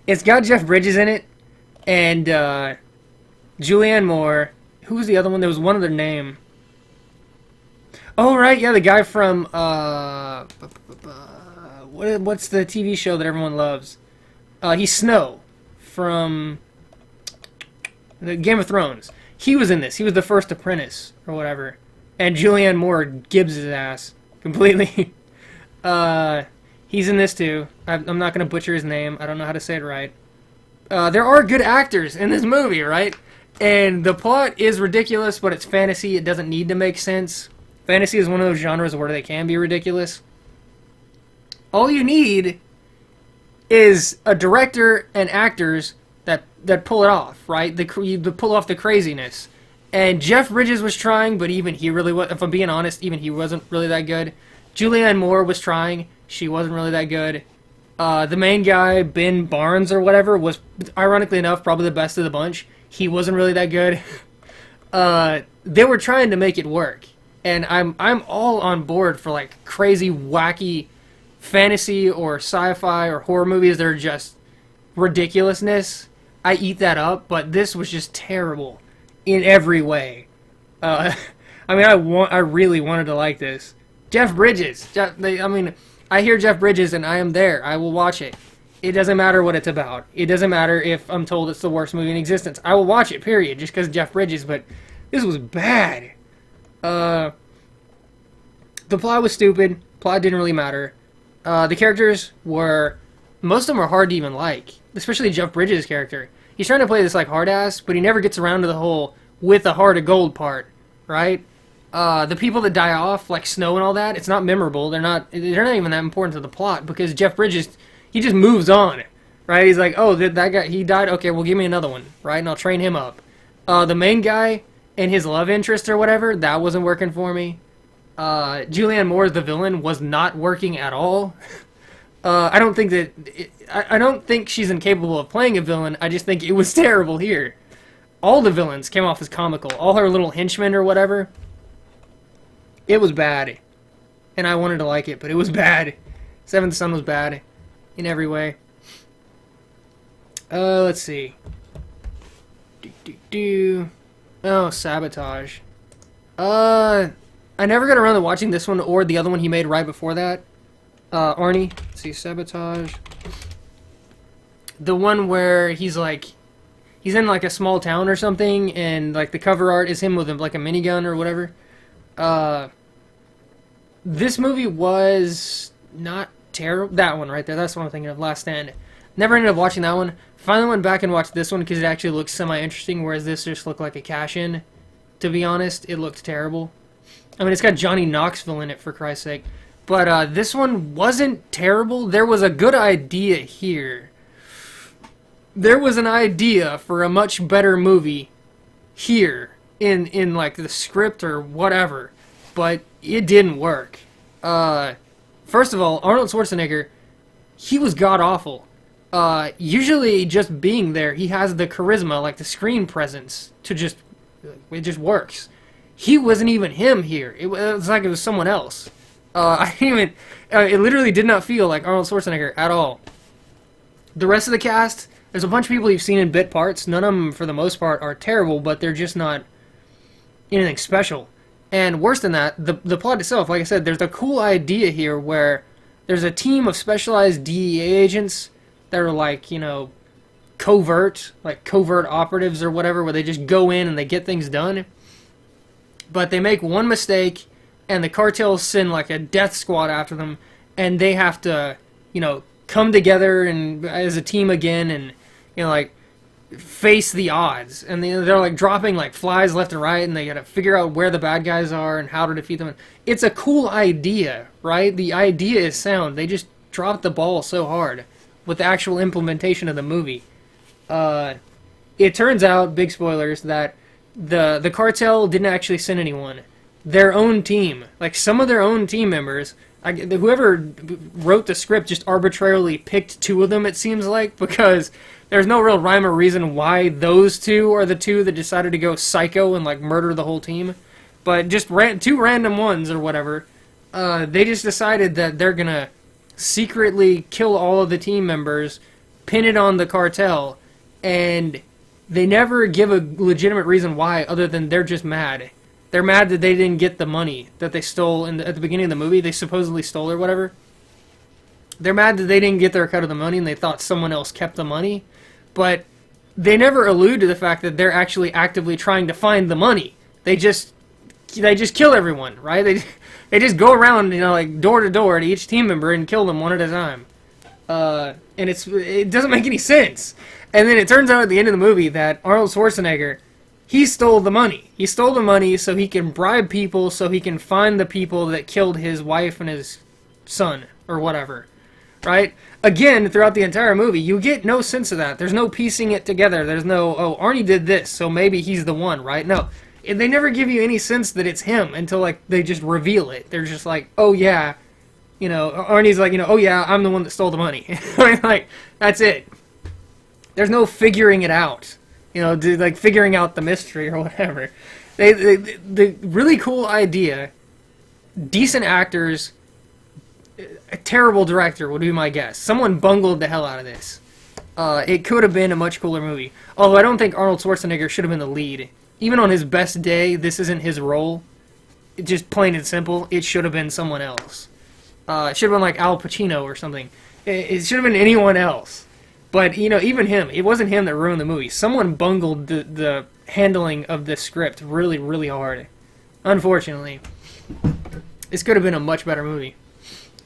it's got Jeff Bridges in it, and Julianne Moore. Who was the other one? There was one other name. Oh, right, yeah, the guy from, what's the TV show that everyone loves? He's Snow from the Game of Thrones. He was in this. He was the first apprentice, or whatever. And Julianne Moore gives his ass completely. He's in this too. I'm not going to butcher his name. I don't know how to say it right. There are good actors in this movie, right? And the plot is ridiculous, but it's fantasy. It doesn't need to make sense. fantasy is one of those genres where they can be ridiculous. All you need is a director and actors that pull it off, right? The pull off the craziness. And Jeff Bridges was trying, but even he really was, if I'm being honest, even he wasn't really that good. Julianne Moore was trying. She wasn't really that good. The main guy, Ben Barnes or whatever, was, ironically enough, probably the best of the bunch. He wasn't really that good. They were trying to make it work. And I'm all on board for like crazy, wacky fantasy or sci-fi or horror movies that are just ridiculousness. I eat that up, but this was just terrible in every way. I mean, I really wanted to like this. Jeff Bridges. I hear Jeff Bridges and I am there. I will watch it. It doesn't matter what it's about. It doesn't matter if I'm told it's the worst movie in existence. I will watch it, period, just because Jeff Bridges, but this was bad. The plot was stupid. Plot didn't really matter. The characters were... Most of them are hard to even like. Especially Jeff Bridges' character. He's trying to play this like hard ass, but he never gets around to the whole with a heart of gold part, right? The people that die off, like Snow and all that, it's not memorable. They're not even that important to the plot because Jeff Bridges, he just moves on, right? He's like, oh, that guy, he died? Okay, well, give me another one, right? And I'll train him up. The main guy and his love interest or whatever, that wasn't working for me. Julianne Moore, the villain, was not working at all. I don't think she's incapable of playing a villain. I just think it was terrible here. All the villains came off as comical. All her little henchmen or whatever. It was bad. And I wanted to like it, but it was bad. Seventh Son was bad in every way. Let's see. Oh, Sabotage. I never got around to watching this one or the other one he made right before that. Arnie. Let's see, Sabotage. The one where he's in like a small town or something, and like the cover art is him with like a minigun or whatever. This movie was not terrible. That one right there, that's what I'm thinking of, Last Stand. Never ended up watching that one. Finally went back and watched this one because it actually looks semi-interesting, whereas this just looked like a cash-in. To be honest, it looked terrible. I mean, it's got Johnny Knoxville in it, for Christ's sake. But this one wasn't terrible. There was a good idea here. There was an idea for a much better movie here in like the script or whatever, but it didn't work. First of all, Arnold Schwarzenegger, he was god-awful. Usually just being there, he has the charisma, like the screen presence, to just... It just works. He wasn't even him here. It was like it was someone else. I didn't even... it literally did not feel like Arnold Schwarzenegger at all. The rest of the cast, there's a bunch of people you've seen in bit parts. None of them, for the most part, are terrible, but they're just not anything special. And worse than that, the plot itself, like I said, there's a cool idea here where there's a team of specialized DEA agents that are like, you know, covert operatives or whatever, where they just go in and they get things done. But they make one mistake, and the cartels send like a death squad after them, and they have to, you know, come together and as a team again, and, you know, like face the odds. And they're like dropping like flies left and right, and they gotta figure out where the bad guys are and how to defeat them. It's a cool idea, right? The idea is sound. They just dropped the ball so hard with the actual implementation of the movie. It turns out, big spoilers, that the cartel didn't actually send anyone. Their own team, like some of their own team members, whoever wrote the script just arbitrarily picked two of them, it seems like, because there's no real rhyme or reason why those two are the two that decided to go psycho and like murder the whole team. But just two random ones or whatever, they just decided that they're gonna secretly kill all of the team members, pin it on the cartel, and they never give a legitimate reason why other than they're just mad. They're mad that they didn't get the money that they stole at the beginning of the movie. They supposedly stole or whatever. They're mad that they didn't get their cut of the money and they thought someone else kept the money. But they never allude to the fact that they're actually actively trying to find the money. They just kill everyone, right? They just go around, you know, like door to door to each team member and kill them one at a time. And it doesn't make any sense. And then it turns out at the end of the movie that Arnold Schwarzenegger, he stole the money. He stole the money so he can bribe people, so he can find the people that killed his wife and his son, or whatever. Right? Again, throughout the entire movie, you get no sense of that. There's no piecing it together. There's no, oh, Arnie did this, so maybe he's the one, right? No. They never give you any sense that it's him until, like, they just reveal it. They're just like, oh, yeah. You know, Arnie's like, you know, oh, yeah, I'm the one that stole the money. Like, that's it. There's no figuring it out. You know, like figuring out the mystery or whatever. The really cool idea, decent actors, a terrible director would be my guess. Someone bungled the hell out of this. It could have been a much cooler movie. Although I don't think Arnold Schwarzenegger should have been the lead. Even on his best day, this isn't his role. Just plain and simple, it should have been someone else. It should have been like Al Pacino or something. It should have been anyone else. But, you know, even him, it wasn't him that ruined the movie. Someone bungled the handling of the script really, really hard. Unfortunately. This could have been a much better movie.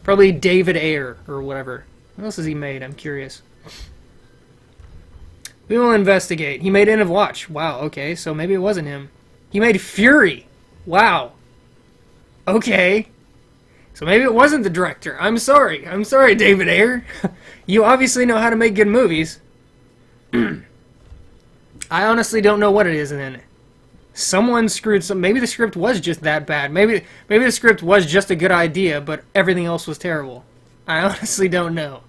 Probably David Ayer or whatever. What else has he made? I'm curious. We will investigate. He made End of Watch. Wow, okay, so maybe it wasn't him. He made Fury. Wow. Okay. So maybe it wasn't the director. I'm sorry. I'm sorry, David Ayer. You obviously know how to make good movies. I honestly don't know what it is then. Someone screwed some... Maybe the script was just that bad. Maybe the script was just a good idea, but everything else was terrible. I honestly don't know.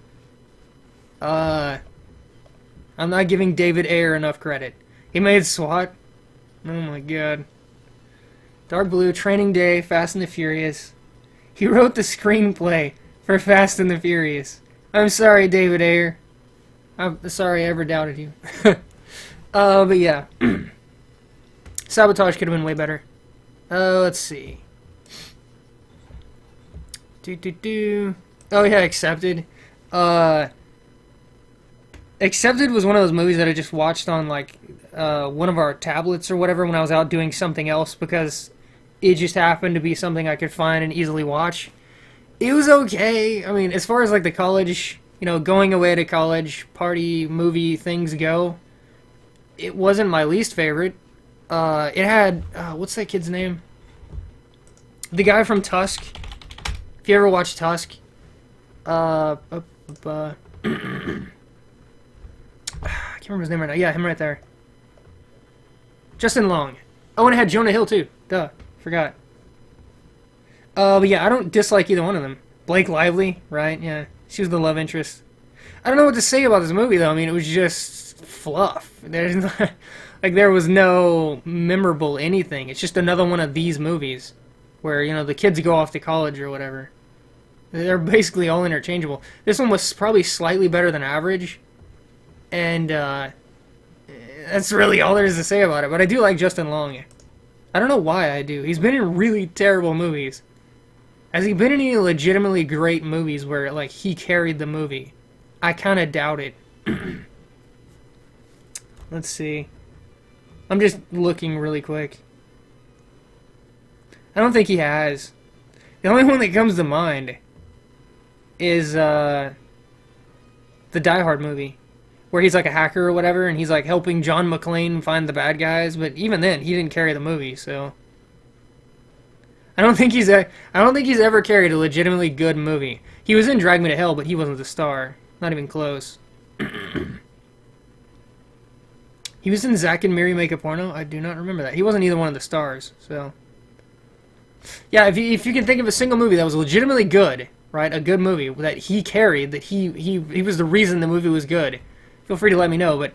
I'm not giving David Ayer enough credit. He made SWAT. Oh my god. Dark Blue, Training Day, Fast and the Furious. He wrote the screenplay for Fast and the Furious. I'm sorry, David Ayer. I'm sorry I ever doubted you. But yeah. Sabotage could have been way better. Let's see. Oh yeah, Accepted. Accepted was one of those movies that I just watched on like one of our tablets or whatever when I was out doing something else because it just happened to be something I could find and easily watch. It was okay. I mean, as far as like the college, you know, going away to college party movie things go, it wasn't my least favorite. It had what's that kid's name? The guy from Tusk. If you ever watched Tusk, I can't remember his name right now. Yeah, him right there. Justin Long. Oh, and it had Jonah Hill too. Duh, forgot. But yeah, I don't dislike either one of them. Blake Lively, right? Yeah, she was the love interest. I don't know what to say about this movie though. I mean, it was just fluff. There's not, like there was no memorable anything. It's just another one of these movies where, you know, the kids go off to college or whatever. They're basically all interchangeable. This one was probably slightly better than average, and that's really all there is to say about it. But I do like Justin Long. I don't know why I do. He's been in really terrible movies. Has he been in any legitimately great movies where like he carried the movie? I kind of doubt it. Let's see. I'm just looking really quick. I don't think he has. The only one that comes to mind is the Die Hard movie, where he's like a hacker or whatever, and he's like helping John McClane find the bad guys. But even then, he didn't carry the movie, so I don't think he's ever carried a legitimately good movie. He was in Drag Me to Hell, but he wasn't the star. Not even close. He was in Zack and Miri Make a Porno. I do not remember that. He wasn't either one of the stars. So yeah, if you can think of a single movie that was legitimately good, right, a good movie that he carried, that he was the reason the movie was good, feel free to let me know. But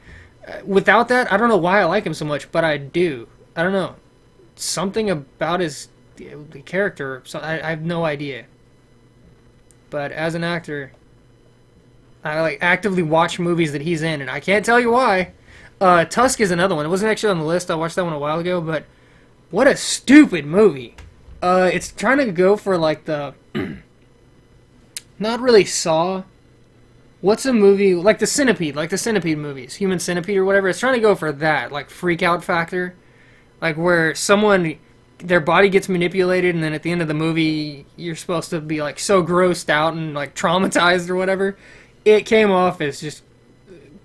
without that, I don't know why I like him so much, but I do. I don't know. Something about his the character, so I have no idea. But as an actor, I like actively watch movies that he's in, and I can't tell you why. Tusk is another one. It wasn't actually on the list. I watched that one a while ago, but what a stupid movie. It's trying to go for like the not really Saw. What's a movie like the Centipede movies, Human Centipede or whatever? It's trying to go for that, like freak out factor, like where someone their body gets manipulated, and then at the end of the movie, you're supposed to be like so grossed out and like traumatized or whatever. It came off as just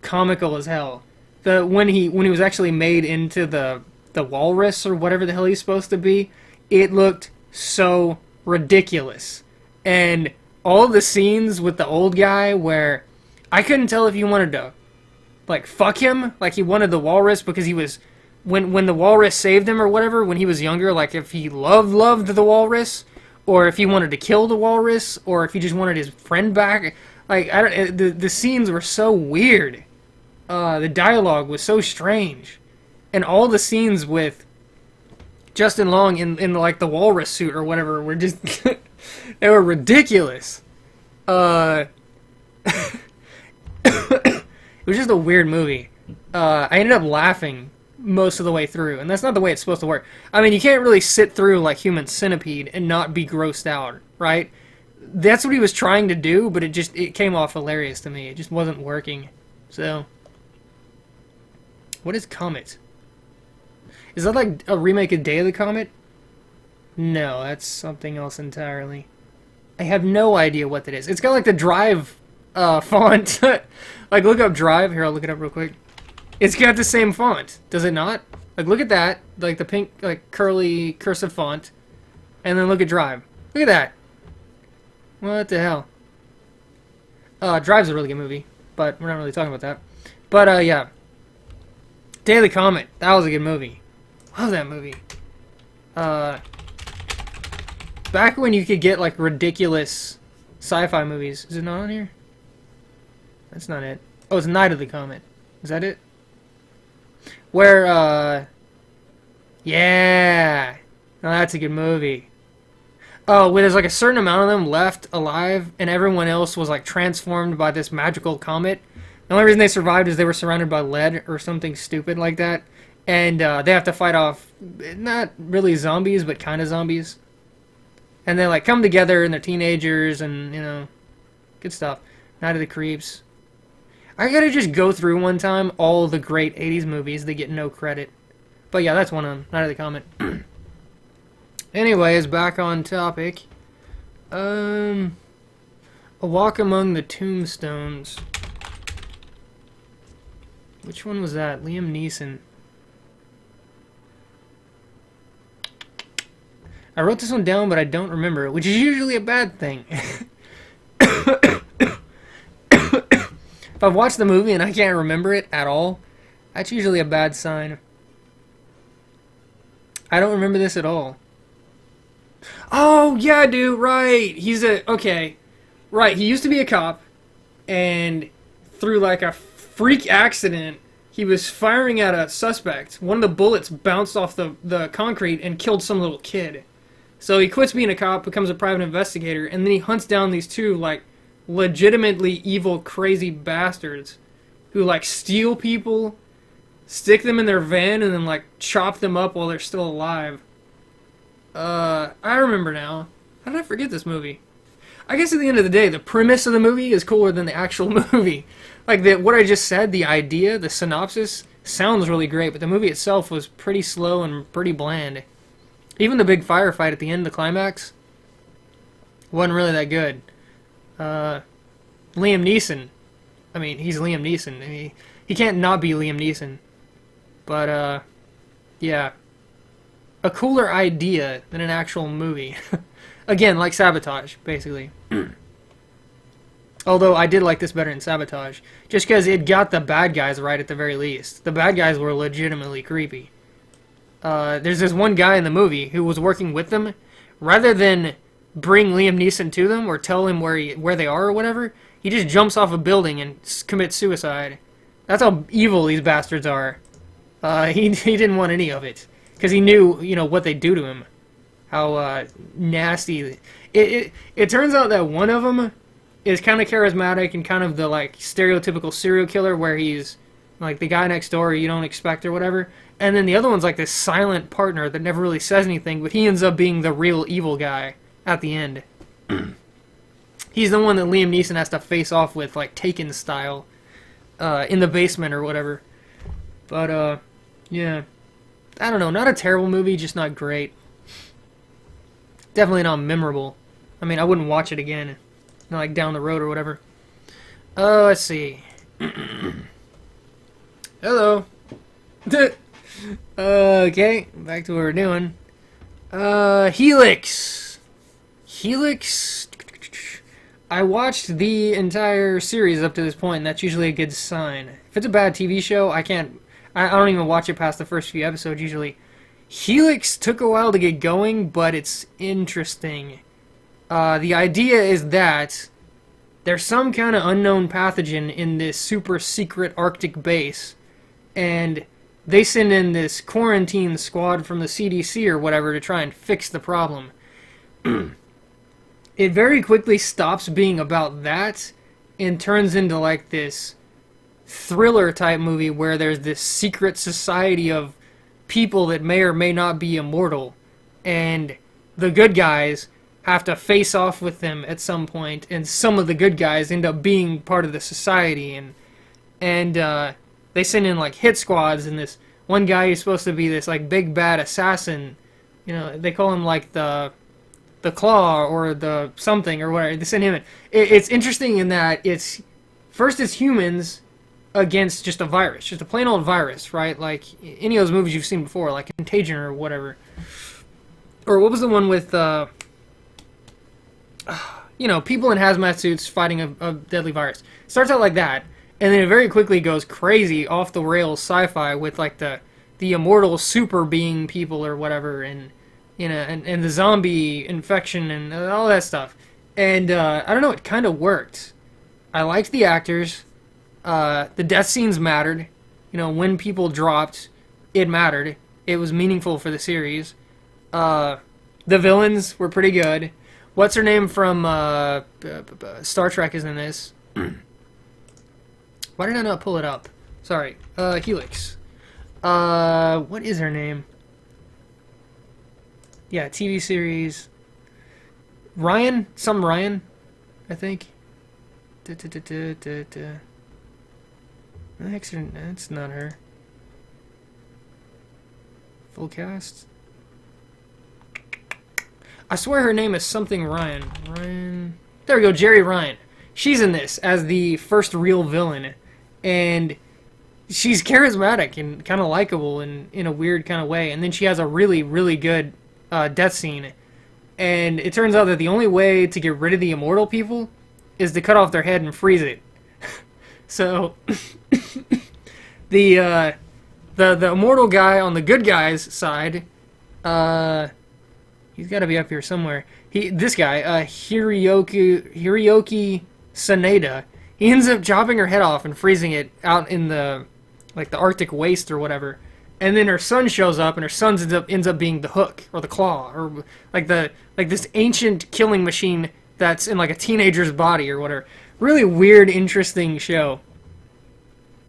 comical as hell. When he was actually made into the the walrus or whatever the hell he's supposed to be, it looked so ridiculous. And all the scenes with the old guy where I couldn't tell if he wanted to, like, fuck him, like he wanted the walrus because he was, when the walrus saved him or whatever, when he was younger, like if he loved the walrus, or if he wanted to kill the walrus, or if he just wanted his friend back. Like, I don't, the scenes were so weird. The dialogue was so strange. And all the scenes with Justin Long in like the walrus suit or whatever were just they were ridiculous. It was just a weird movie. I ended up laughing most of the way through, and that's not the way it's supposed to work. I mean, you can't really sit through like Human Centipede and not be grossed out, right? That's what he was trying to do, but it came off hilarious to me. It just wasn't working. So, what is Comet? Is that like a remake of Day of the Comet? No, that's something else entirely. I have no idea what that is. It's got like the Drive font. Like, look up Drive. Here, I'll look it up real quick. It's got the same font. Does it not? Like, look at that. Like, the pink, like, curly, cursive font. And then look at Drive. Look at that. What the hell? Drive's a really good movie. But we're not really talking about that. But, yeah. Day of the Comet. That was a good movie. Love that movie. Back when you could get, like, ridiculous sci-fi movies. Is it not on here? That's not it. Oh, it's Night of the Comet. Is that it? Where, yeah. Now that's a good movie. Oh, where there's like a certain amount of them left alive, and everyone else was like transformed by this magical comet. The only reason they survived is they were surrounded by lead or something stupid like that. And they have to fight off, not really zombies, but kind of zombies. And they like come together and they're teenagers and, you know, good stuff. Night of the Creeps. I gotta just go through one time all the great 80s movies that get no credit. But yeah, that's one of them. Night of the Comet. Anyways, back on topic. A Walk Among the Tombstones. Which one was that? Liam Neeson. I wrote this one down, but I don't remember it, which is usually a bad thing. If I've watched the movie and I can't remember it at all, that's usually a bad sign. I don't remember this at all. Oh, yeah, dude, right. Okay. Right, he used to be a cop, and through like a freak accident, he was firing at a suspect. One of the bullets bounced off the concrete and killed some little kid. So he quits being a cop, becomes a private investigator, and then he hunts down these two, like, legitimately evil, crazy bastards who, like, steal people, stick them in their van, and then, like, chop them up while they're still alive. I remember now. How did I forget this movie? I guess at the end of the day, the premise of the movie is cooler than the actual movie. Like, what I just said, the idea, the synopsis, sounds really great, but the movie itself was pretty slow and pretty bland. Even the big firefight at the end, the climax, wasn't really that good. Liam Neeson. I mean, he's Liam Neeson. I mean, he can't not be Liam Neeson. But, yeah. A cooler idea than an actual movie. Again, like Sabotage, basically. Although I did like this better than Sabotage. Just because it got the bad guys right at the very least. The bad guys were legitimately creepy. There's this one guy in the movie who was working with them. Rather than bring Liam Neeson to them or tell him where they are or whatever, he just jumps off a building and commits suicide. That's how evil these bastards are. He didn't want any of it. Because he knew, you know, what they'd do to him. How nasty. It turns out that one of them is kind of charismatic and kind of the, like, stereotypical serial killer where he's, like, the guy next door you don't expect or whatever. And then the other one's, like, this silent partner that never really says anything, but he ends up being the real evil guy at the end. He's the one that Liam Neeson has to face off with, like, Taken style, in the basement or whatever. But, yeah. I don't know, not a terrible movie, just not great. Definitely not memorable. I mean, I wouldn't watch it again, like down the road or whatever. Let's see. Hello. Okay, back to what we're doing. Helix. Helix. I watched the entire series up to this point, and that's usually a good sign. If it's a bad TV show, I can't. I don't even watch it past the first few episodes usually. Helix took a while to get going, but it's interesting. The idea is that there's some kind of unknown pathogen in this super secret Arctic base, and they send in this quarantine squad from the CDC or whatever to try and fix the problem. It very quickly stops being about that and turns into like this thriller type movie where there's this secret society of people that may or may not be immortal, and the good guys have to face off with them at some point, and some of the good guys end up being part of the society, and they send in like hit squads, and this one guy is supposed to be this like big bad assassin. You know, they call him like the Claw or the something or whatever. They send him in. It's interesting in that it's humans against just a virus, just a plain old virus, right? Like any of those movies you've seen before, like Contagion or whatever. Or what was the one with, people in hazmat suits fighting a deadly virus? Starts out like that, and then it very quickly goes crazy off the rails sci-fi with like the immortal super being people or whatever, and and the zombie infection and all that stuff. And I don't know, it kind of worked. I liked the actors. The death scenes mattered. When people dropped, it mattered. It was meaningful for the series. The villains were pretty good. What's her name from Star Trek is in this. Why did I not pull it up? Sorry. Helix. What is her name? Yeah, TV series. Ryan? Some Ryan, I think. Actually, that's not her. Full cast. I swear her name is something Ryan. Ryan. There we go, Jerry Ryan. She's in this as the first real villain, and she's charismatic and kind of likable in a weird kind of way. And then she has a really, really good death scene. And it turns out that the only way to get rid of the immortal people is to cut off their head and freeze it. So the immortal guy on the good guy's side, he's got to be up here somewhere. This guy, Hiroki Sanada, he ends up chopping her head off and freezing it out in the Arctic waste or whatever. And then her son shows up, and her son ends up being the Hook or the Claw or like this ancient killing machine that's in like a teenager's body or whatever. Really weird, interesting show.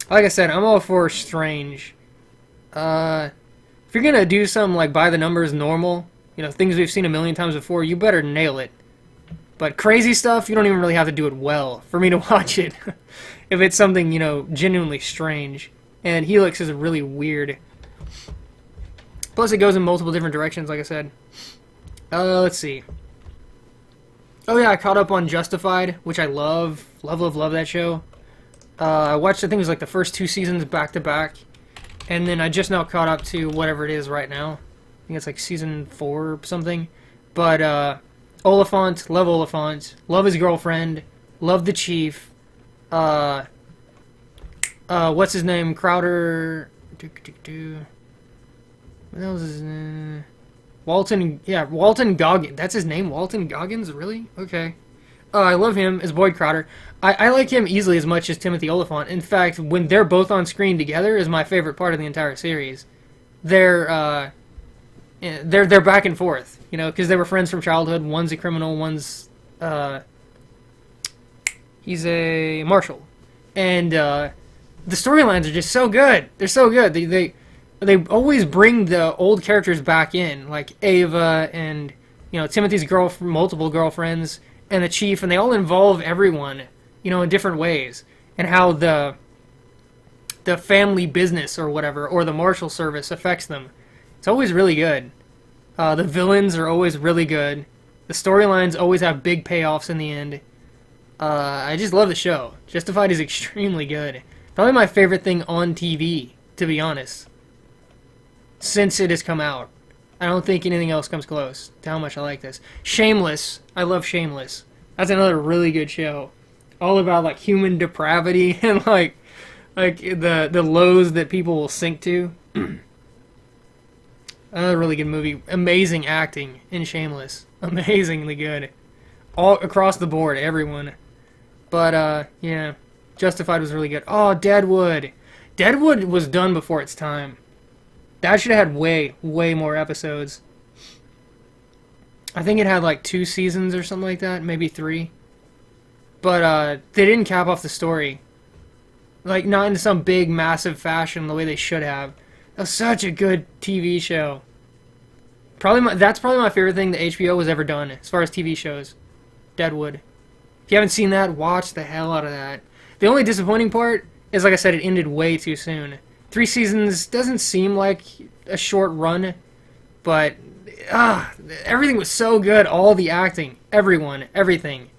Like I said, I'm all for Strange. If you're gonna do something like by the numbers normal, things we've seen a million times before, you better nail it. But crazy stuff, you don't even really have to do it well for me to watch it. If it's something, genuinely strange. And Helix is really weird. Plus it goes in multiple different directions, like I said. Let's see. Oh yeah, I caught up on Justified, which I love. Love that show. I watched, I think it was like the first 2 seasons back to back. And then I just now caught up to whatever it is right now. I think it's like season 4 or something. But, Oliphant, love his girlfriend, love the chief. What's his name? Crowder. What else is his name? Walton Goggins. That's his name? Walton Goggins? Really? Okay. I love him as Boyd Crowder. I like him easily as much as Timothy Oliphant. In fact, when they're both on screen together is my favorite part of the entire series. They're back and forth, because they were friends from childhood. One's a criminal, one's he's a marshal, and the storylines are just so good. They're so good. They always bring the old characters back in, like Ava and Timothy's multiple girlfriends and the chief, and they all involve everyone, in different ways, and how the family business or whatever, or the marshal service affects them. It's always really good. The villains are always really good. The storylines always have big payoffs in the end. I just love the show. Justified is extremely good. Probably my favorite thing on TV, to be honest. since it has come out. I don't think anything else comes close to how much I like this. Shameless. I love Shameless. That's another really good show. All about like human depravity and like the lows that people will sink to. Another really good movie. Amazing acting in Shameless. Amazingly good. All across the board, everyone. But yeah, Justified was really good. Oh, Deadwood. Deadwood was done before its time. That should have had way more episodes. I think it had like 2 seasons or something like that, maybe 3. But they didn't cap off the story. Like, not in some big, massive fashion the way they should have. That was such a good TV show. That's probably my favorite thing that HBO has ever done as far as TV shows. Deadwood. If you haven't seen that, watch the hell out of that. The only disappointing part is, like I said, it ended way too soon. 3 seasons doesn't seem like a short run, but everything was so good. All the acting, everyone, everything.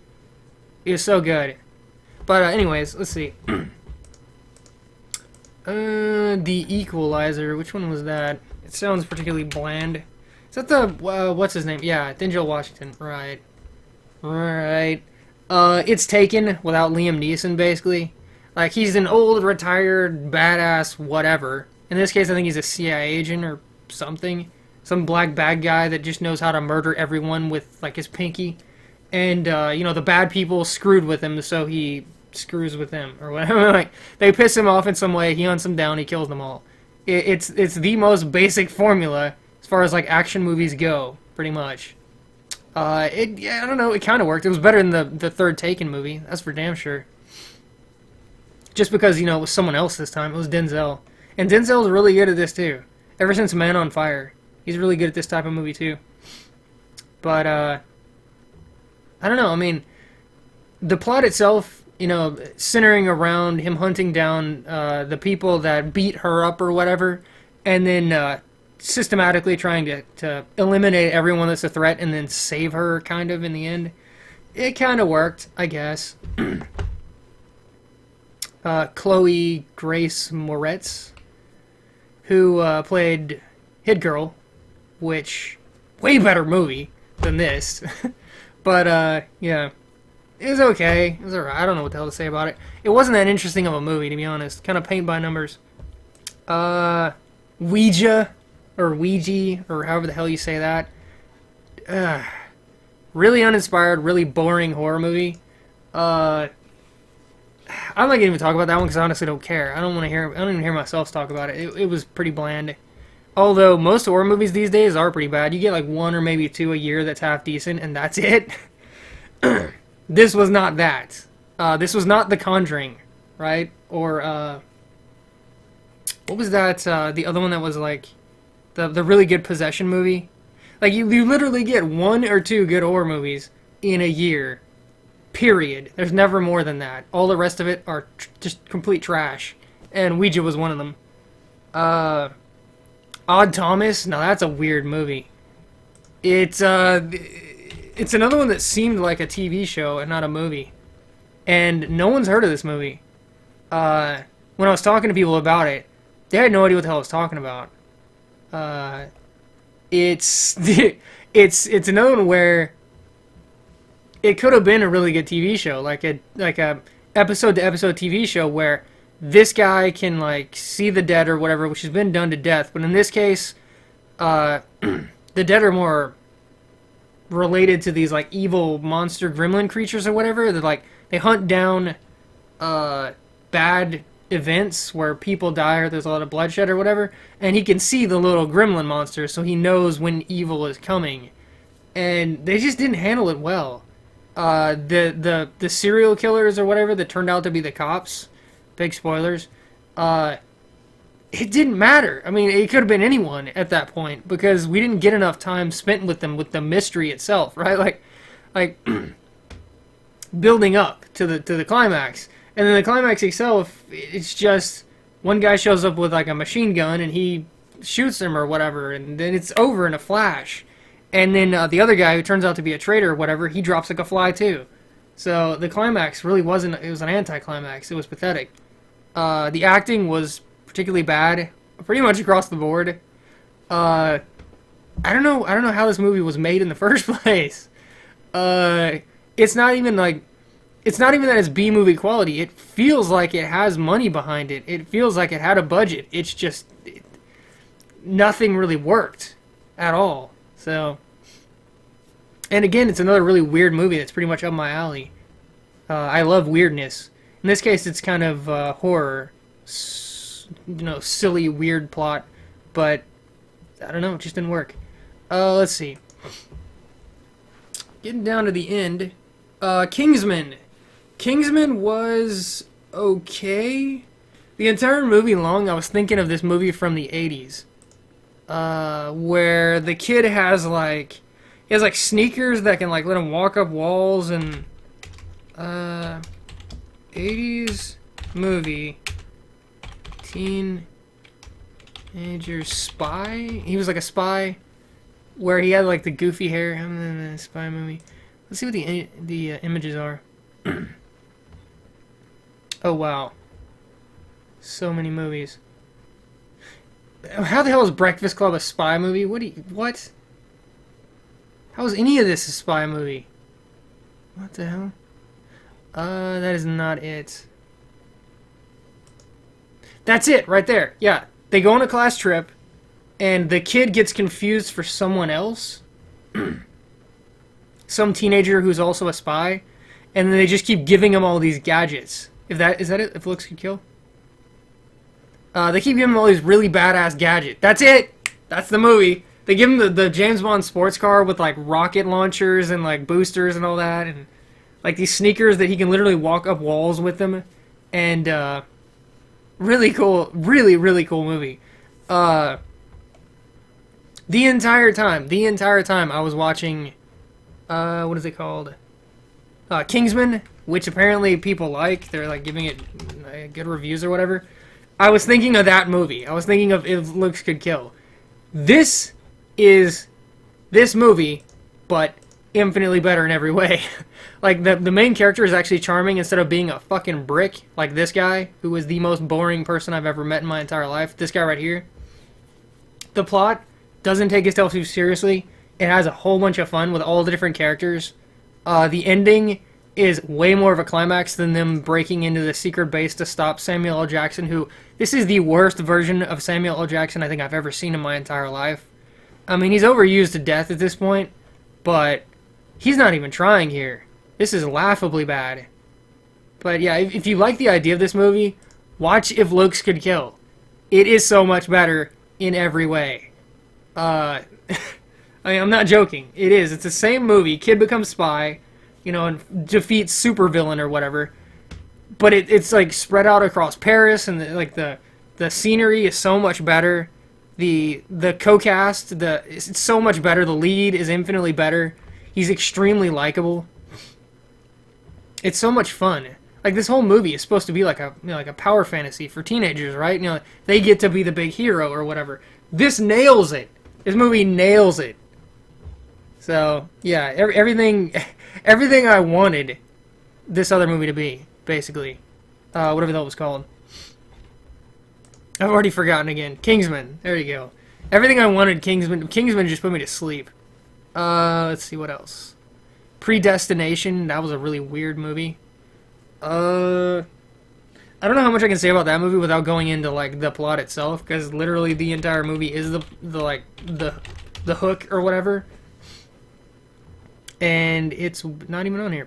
It was so good. But anyways, let's see. The Equalizer. Which one was that? It sounds particularly bland. Is that the what's his name? Yeah, Denzel Washington. Right. Right. It's Taken without Liam Neeson, basically. Like, he's an old, retired, badass, whatever. In this case, I think he's a CIA agent or something. Some black bad guy that just knows how to murder everyone with, like, his pinky. And, you know, the bad people screwed with him, so he screws with them, or whatever. Like, they piss him off in some way, he hunts them down, he kills them all. It's the most basic formula as far as, like, action movies go, pretty much. I don't know, it kind of worked. It was better than the third Taken movie, that's for damn sure. Just because, you know, it was someone else this time. It was Denzel. And Denzel's really good at this, too. Ever since Man on Fire. He's really good at this type of movie, too. But, I don't know. I mean, the plot itself, you know, centering around him hunting down the people that beat her up or whatever, and then systematically trying to eliminate everyone that's a threat and then save her, kind of, in the end. It kind of worked, I guess. Chloe Grace Moretz, who played Hit Girl, which, way better movie than this. But, yeah, it was okay. It was alright. I don't know what the hell to say about it. It wasn't that interesting of a movie, to be honest. Kind of paint by numbers. Ouija, or Ouija, or however the hell you say that. Really uninspired, really boring horror movie. I'm not gonna even talk about that one because I honestly don't care. I don't even hear myself talk about it. It was pretty bland. Although most horror movies these days are pretty bad. You get like 1 or maybe 2 a year that's half decent, and that's it. This was not that. This was not The Conjuring, right? Or what was that? The other one that was like the really good Possession movie. Like you literally get 1 or 2 good horror movies in a year. Period. There's never more than that. All the rest of it are just complete trash. And Ouija was one of them. Odd Thomas? Now that's a weird movie. It's another one that seemed like a TV show and not a movie. And no one's heard of this movie. When I was talking to people about it, they had no idea what the hell I was talking about. It's another one where it could have been a really good TV show, like a episode to episode TV show where this guy can like see the dead or whatever, which has been done to death. But in this case, the dead are more related to these like evil monster gremlin creatures or whatever. They're like they hunt down bad events where people die or there's a lot of bloodshed or whatever, and he can see the little gremlin monster, so he knows when evil is coming. And they just didn't handle it well. The serial killers or whatever that turned out to be the cops, big spoilers, it didn't matter. I mean, it could have been anyone at that point because we didn't get enough time spent with them with the mystery itself, right? Like building up to the climax. And then the climax itself, it's just one guy shows up with like a machine gun and he shoots him or whatever, and then it's over in a flash. And then the other guy, who turns out to be a traitor or whatever, he drops like a fly too. So the climax really wasn't, it was an anticlimax. It was pathetic. The acting was particularly bad, pretty much across the board. Uh, I don't know how this movie was made in the first place. It's not even like, it's not even that it's B movie quality. It feels like it has money behind it. It feels like it had a budget. It's just nothing really worked at all. So, and again, it's another really weird movie that's pretty much up my alley. I love weirdness. In this case, it's kind of horror, silly, weird plot, but I don't know, it just didn't work. Let's see. Getting down to the end, Kingsman. Kingsman was okay. The entire movie long, I was thinking of this movie from the 80s, where the kid has like, he has like sneakers that can like let him walk up walls, and 80s movie, teenager spy. He was like a spy, where he had like the goofy hair. I'm in a spy movie. Let's see what the images are. Oh wow, so many movies. How the hell is Breakfast Club a spy movie? What? How is any of this a spy movie? What the hell? That is not it. That's it, right there. Yeah, they go on a class trip, and the kid gets confused for someone else. Some teenager who's also a spy, and then they just keep giving him all these gadgets. Is that it? If looks could kill? They keep giving him all these really badass gadgets. That's it! That's the movie. They give him the James Bond sports car with, like, rocket launchers and, like, boosters and all that, and, like, these sneakers that he can literally walk up walls with them. And, really cool, really cool movie. The entire time I was watching, what is it called? Kingsman, which apparently people like. They're, like, giving it good reviews or whatever. I was thinking of that movie. I was thinking of If Looks Could Kill. This is this movie, but infinitely better in every way. Like, the main character is actually charming instead of being a fucking brick, like this guy, who is the most boring person I've ever met in my entire life. This guy right here. The plot doesn't take itself too seriously. It has a whole bunch of fun with all the different characters. The ending is way more of a climax than them breaking into the secret base to stop Samuel L. Jackson, who, this is the worst version of Samuel L. Jackson I think I've ever seen in my entire life. I mean, he's overused to death at this point, but he's not even trying here. This is laughably bad. But yeah, if you like the idea of this movie, watch If Looks Could Kill. It is so much better in every way. I mean, I'm not joking. It is. It's the same movie. Kid becomes spy, and defeats supervillain or whatever. But it's like spread out across Paris, and the scenery is so much better. The co-cast, it's so much better. The lead is infinitely better. He's extremely likable. It's so much fun. Like, this whole movie is supposed to be like a power fantasy for teenagers, right? They get to be the big hero or whatever. This nails it. This movie nails it. So yeah, everything I wanted this other movie to be, basically. Whatever the hell it was called. I've already forgotten again. Kingsman. There you go. Everything I wanted Kingsman just put me to sleep. Let's see what else. Predestination. That was a really weird movie. I don't know how much I can say about that movie without going into like the plot itself, because literally the entire movie is the hook or whatever. And it's not even on here.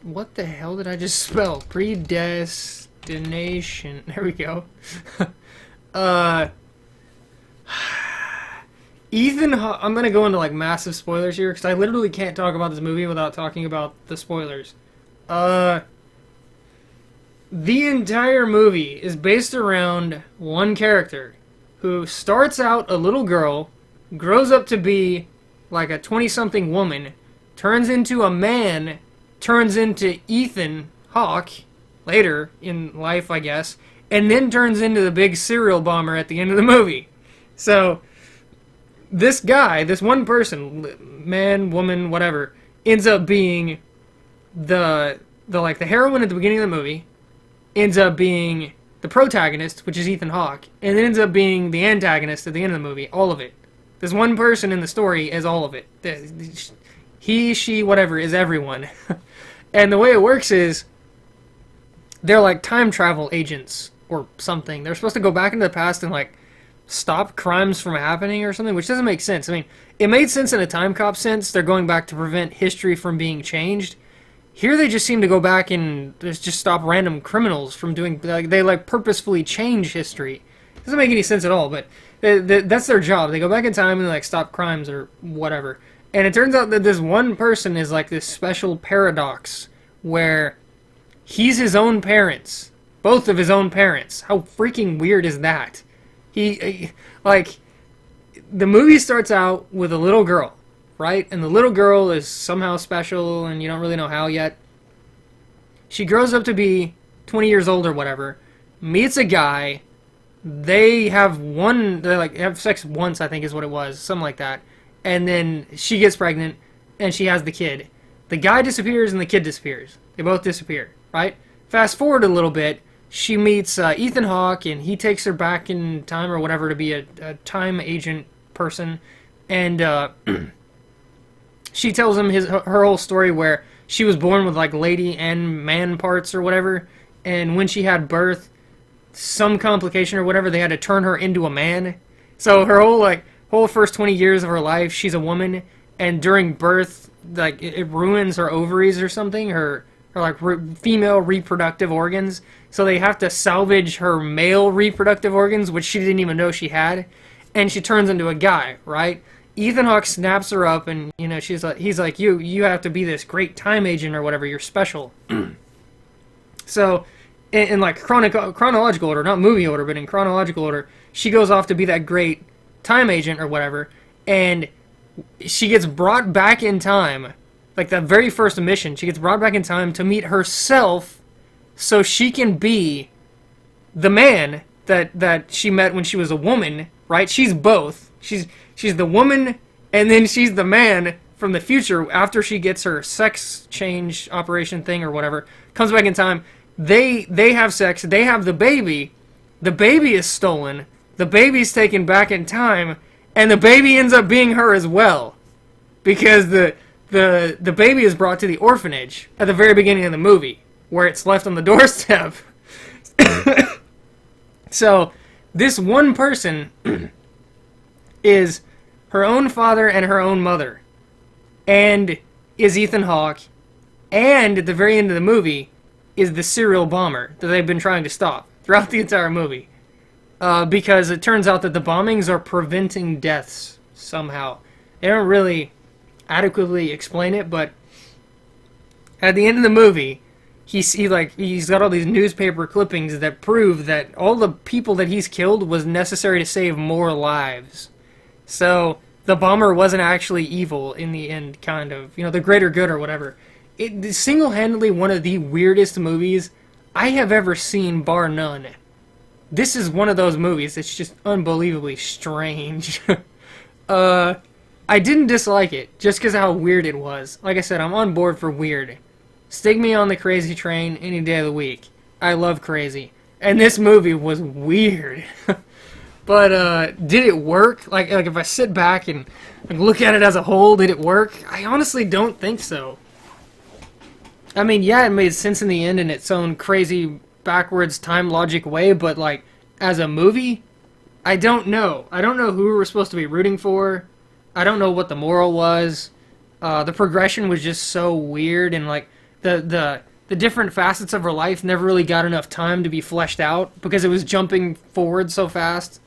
What the hell did I just spell? Predestination. There we go. I'm gonna go into like massive spoilers here, because I literally can't talk about this movie without talking about the spoilers. The entire movie is based around one character who starts out a little girl, grows up to be like a 20-something woman, turns into a man, turns into Ethan Hawke later in life, I guess, and then turns into the big serial bomber at the end of the movie. So this guy, this one person, man, woman, whatever, ends up being the heroine at the beginning of the movie, ends up being the protagonist, which is Ethan Hawke, and it ends up being the antagonist at the end of the movie. All of it. This one person in the story is all of it. He, she, whatever, is everyone. And the way it works is they're like time travel agents or something. They're supposed to go back into the past and like stop crimes from happening or something, which doesn't make sense. I mean, it made sense in a time cop sense. They're going back to prevent history from being changed. Here they just seem to go back and just stop random criminals from doing, like, they like purposefully change history. It doesn't make any sense at all, but that's their job. They go back in time and like stop crimes or whatever. And it turns out that this one person is like this special paradox where he's his own parents. Both of his own parents. How freaking weird is that? Like, the movie starts out with a little girl, right? And the little girl is somehow special, and you don't really know how yet. She grows up to be 20 years old or whatever, meets a guy, they have sex once, I think is what it was, something like that. And then she gets pregnant, and she has the kid. The guy disappears, and the kid disappears. They both disappear, right? Fast forward a little bit, she meets Ethan Hawke, and he takes her back in time or whatever to be a time agent person. And she tells him her whole story where she was born with like lady and man parts or whatever. And when she had birth, some complication or whatever, they had to turn her into a man. So her whole first 20 years of her life, she's a woman. And during birth, like it ruins her ovaries or something, her like female reproductive organs. So they have to salvage her male reproductive organs, which she didn't even know she had, and she turns into a guy, right? Ethan Hawke snaps her up, and you know he's like, you have to be this great time agent or whatever. You're special. So, in like chronological order, not movie order, but in chronological order, she goes off to be that great time agent or whatever, and she gets brought back in time. Like that very first mission, she gets brought back in time to meet herself so she can be the man that she met when she was a woman, right? She's both. She's the woman, and then she's the man from the future after she gets her sex change operation thing or whatever. Comes back in time. They have sex. They have the baby. The baby is stolen. The baby's taken back in time, and the baby ends up being her as well. Because the baby is brought to the orphanage at the very beginning of the movie, where it's left on the doorstep. So, this one person is her own father and her own mother, and is Ethan Hawke, and at the very end of the movie, is the serial bomber that they've been trying to stop throughout the entire movie. Because it turns out that the bombings are preventing deaths somehow. They don't really adequately explain it, but at the end of the movie, he's got all these newspaper clippings that prove that all the people that he's killed was necessary to save more lives. So the bomber wasn't actually evil in the end, kind of, the greater good or whatever. It is single-handedly one of the weirdest movies I have ever seen, bar none. This is one of those movies that's just unbelievably strange. I didn't dislike it, just because of how weird it was. Like I said, I'm on board for weird. Stick me on the crazy train any day of the week. I love crazy. And this movie was weird. But, did it work? Like if I sit back and look at it as a whole, did it work? I honestly don't think so. I mean, yeah, it made sense in the end in its own crazy, backwards, time logic way, but, like, as a movie, I don't know. I don't know who we were supposed to be rooting for. I don't know what the moral was. The progression was just so weird, and like the different facets of her life never really got enough time to be fleshed out because it was jumping forward so fast.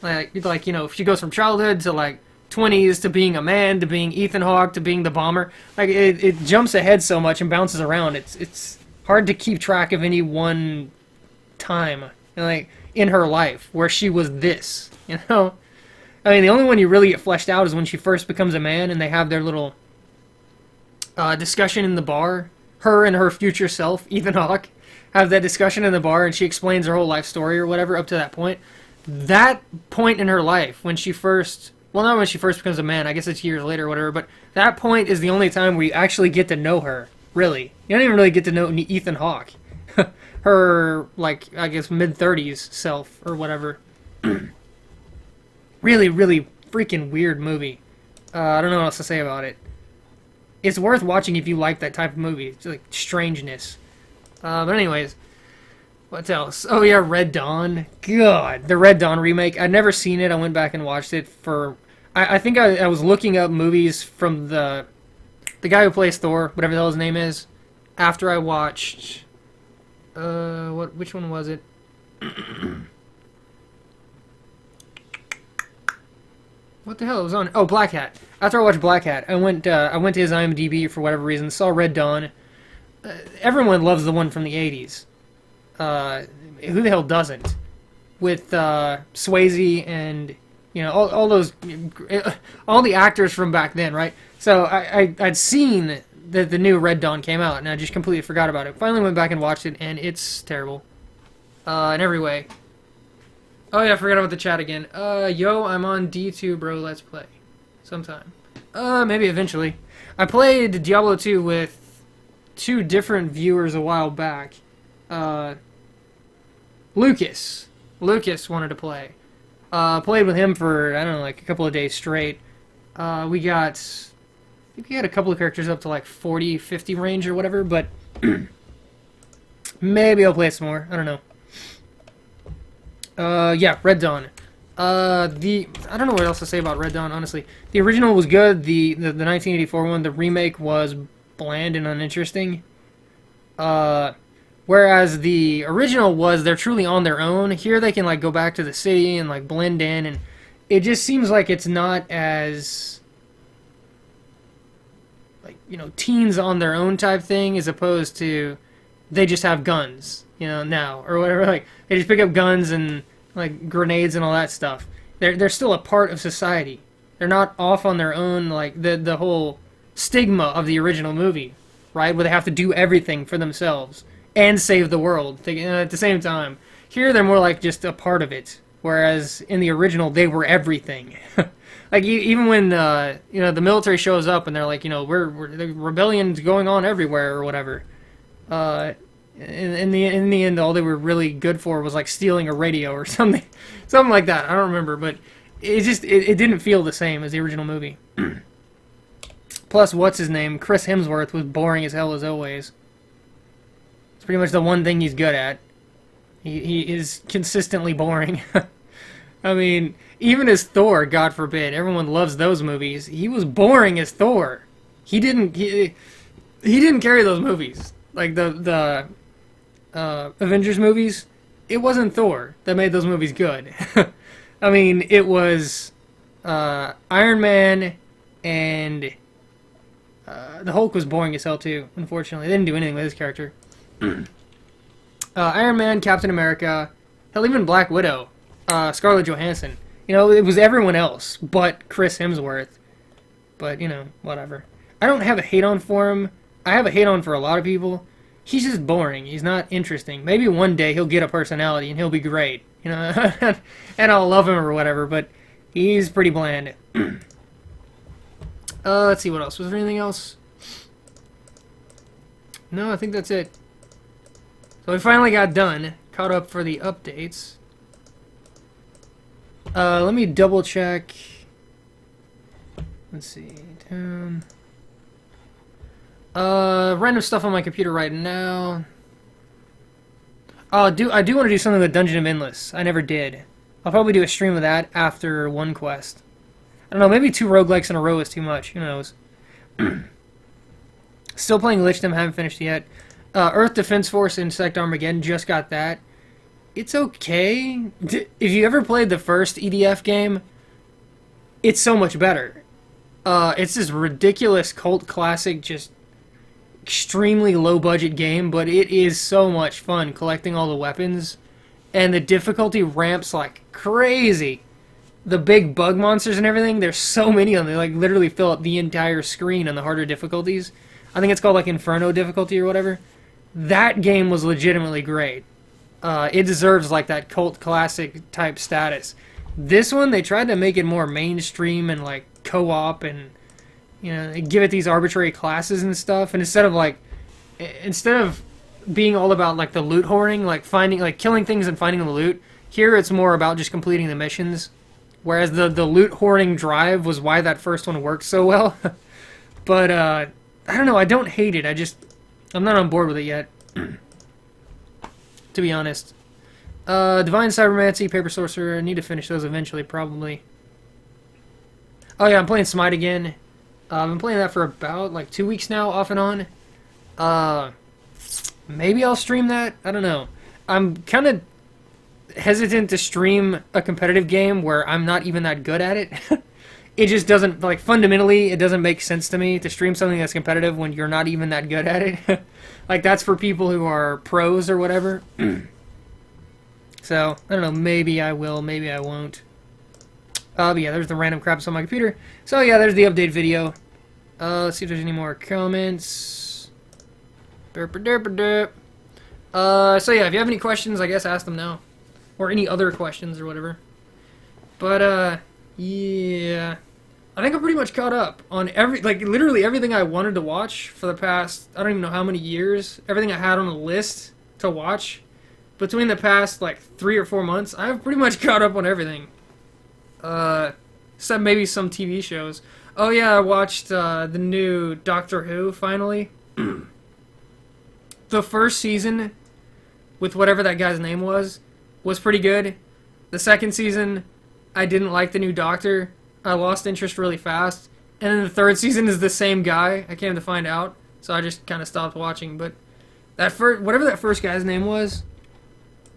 Like if she goes from childhood to like 20s to being a man to being Ethan Hawke to being the bomber, like it jumps ahead so much and bounces around. It's hard to keep track of any one time like in her life where she was this, I mean, the only one you really get fleshed out is when she first becomes a man and they have their little discussion in the bar. Her and her future self, Ethan Hawke, have that discussion in the bar, and she explains her whole life story or whatever up to that point. That point in her life, when she first... Well, not when she first becomes a man. I guess it's years later or whatever, but that point is the only time where you actually get to know her, really. You don't even really get to know Ethan Hawke. her, like, I guess mid-30s self or whatever. Really, really freaking weird movie. I don't know what else to say about it. It's worth watching if you like that type of movie. It's like strangeness. But anyways, what else? Oh yeah, Red Dawn. God, the Red Dawn remake. I'd never seen it. I went back and watched it for... I think I was looking up movies from the guy who plays Thor, whatever the hell his name is, after I watched... which one was it? What the hell? It was on... Oh, Black Hat. After I watched Black Hat, I went to his IMDb for whatever reason, saw Red Dawn. Everyone loves the one from the 80s. Who the hell doesn't? With Swayze and, you know, all those... all the actors from back then, right? So I'd seen that the new Red Dawn came out, and I just completely forgot about it. Finally went back and watched it, and it's terrible. In every way. Oh yeah, I forgot about the chat again. Yo, I'm on D2, bro, let's play. Sometime. Maybe eventually. I played Diablo 2 with 2 different viewers a while back. Lucas. Lucas wanted to play. Played with him for, I don't know, like a couple of days straight. I think we had a couple of characters up to like 40, 50 range or whatever, but maybe I'll play some more. I don't know. Yeah, Red Dawn. I don't know what else to say about Red Dawn, honestly. The original was good. The 1984 one, the remake was bland and uninteresting. Whereas the original was, they're truly on their own. Here they can, like, go back to the city and, like, blend in, and it just seems like it's not as, like, you know, teens on their own type thing, as opposed to they just have guns, you know, now, or whatever. Like, they just pick up guns and, like, grenades and all that stuff. They're still a part of society. They're not off on their own, like, the whole stigma of the original movie, right? Where they have to do everything for themselves and save the world at the same time. Here, they're more like just a part of it. Whereas in the original, they were everything. Like, even when, you know, the military shows up and they're like, you know, the rebellion's going on everywhere or whatever. In the end, all they were really good for was, like, stealing a radio or something. Something like that. I don't remember, but it didn't feel the same as the original movie. Plus, what's his name? Chris Hemsworth was boring as hell as always. It's pretty much the one thing he's good at. He is consistently boring. I mean, even as Thor, God forbid, everyone loves those movies. He was boring as Thor. He didn't carry those movies. Like the Avengers movies, it wasn't Thor that made those movies good. I mean, it was Iron Man, and the Hulk was boring as hell too, unfortunately. They didn't do anything with his character. Iron Man, Captain America, hell, even Black Widow, Scarlett Johansson. You know, it was everyone else but Chris Hemsworth. But, you know, whatever. I don't have a hate-on for him. I have a hate-on for a lot of people. He's just boring. He's not interesting. Maybe one day he'll get a personality and he'll be great. You know, and I'll love him or whatever, but he's pretty bland. Let's see what else. Was there anything else? No, I think that's it. So we finally got done. Caught up for the updates. Let me double check. Let's see. Random stuff on my computer right now. I do want to do something with Dungeon of Endless. I never did. I'll probably do a stream of that after one quest. I don't know, maybe 2 roguelikes in a row is too much. Who knows? Still playing Lichdom, haven't finished yet. Earth Defense Force Insect Armageddon, just got that. It's okay. If you ever played the first EDF game, it's so much better. It's this ridiculous cult classic, just extremely low-budget game, but it is so much fun collecting all the weapons. And the difficulty ramps like crazy. The big bug monsters and everything, there's so many of them. They like literally fill up the entire screen on the harder difficulties. I think it's called like Inferno difficulty or whatever. That game was legitimately great. It deserves like that cult classic type status. This one, they tried to make it more mainstream and like co-op and, you know, give it these arbitrary classes and stuff. And instead of being all about like the loot hoarding, like finding, like killing things and finding the loot. Here it's more about just completing the missions. Whereas the loot hoarding drive was why that first one worked so well. But I don't know, I don't hate it. I'm not on board with it yet. To be honest. Divine Cybermancy, Paper Sorcerer, I need to finish those eventually, probably. Oh yeah, I'm playing Smite again. I've been playing that for about like 2 weeks now, off and on. Maybe I'll stream that. I don't know. I'm kind of hesitant to stream a competitive game where I'm not even that good at it. It just doesn't, like, fundamentally, it doesn't make sense to me to stream something that's competitive when you're not even that good at it. Like, that's for people who are pros or whatever. So, I don't know, maybe I will, maybe I won't. But yeah, there's the random crap on my computer. So yeah, there's the update video. Let's see if there's any more comments. Derp derp derp. So yeah, if you have any questions, I guess ask them now. Or any other questions or whatever. But yeah. I think I'm pretty much caught up on literally everything I wanted to watch for the past, I don't even know how many years. Everything I had on a list to watch. Between the past, like, 3 or 4 months, I've pretty much caught up on everything. Except maybe some TV shows. Oh yeah, I watched the new Doctor Who, finally. The first season, with whatever that guy's name was pretty good. The second season, I didn't like the new Doctor. I lost interest really fast. And then the third season is the same guy, I came to find out. So I just kind of stopped watching. But whatever that first guy's name was,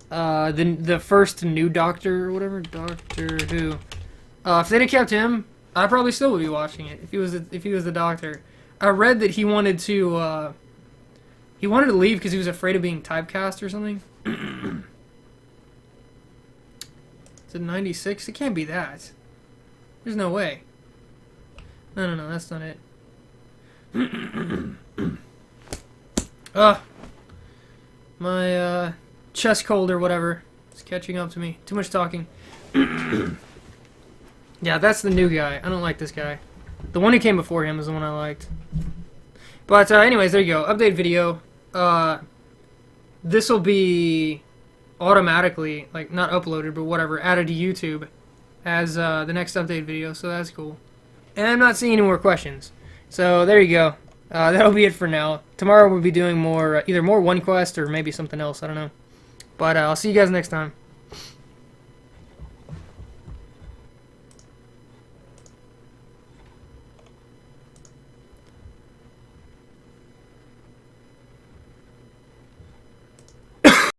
the first new Doctor or whatever, Doctor Who. If they'd have kept him, I probably still would be watching it if he was the Doctor. I read that he wanted to leave because he was afraid of being typecast or something. Is it 96? It can't be that. There's no way. No, that's not it. My chest cold or whatever is catching up to me. Too much talking. Yeah, that's the new guy. I don't like this guy. The one who came before him is the one I liked. But anyways, there you go. Update video. This will be automatically, like, not uploaded, but whatever, added to YouTube as the next update video, so that's cool. And I'm not seeing any more questions. So there you go. That'll be it for now. Tomorrow we'll be doing more, either more One Quest or maybe something else, I don't know. But I'll see you guys next time.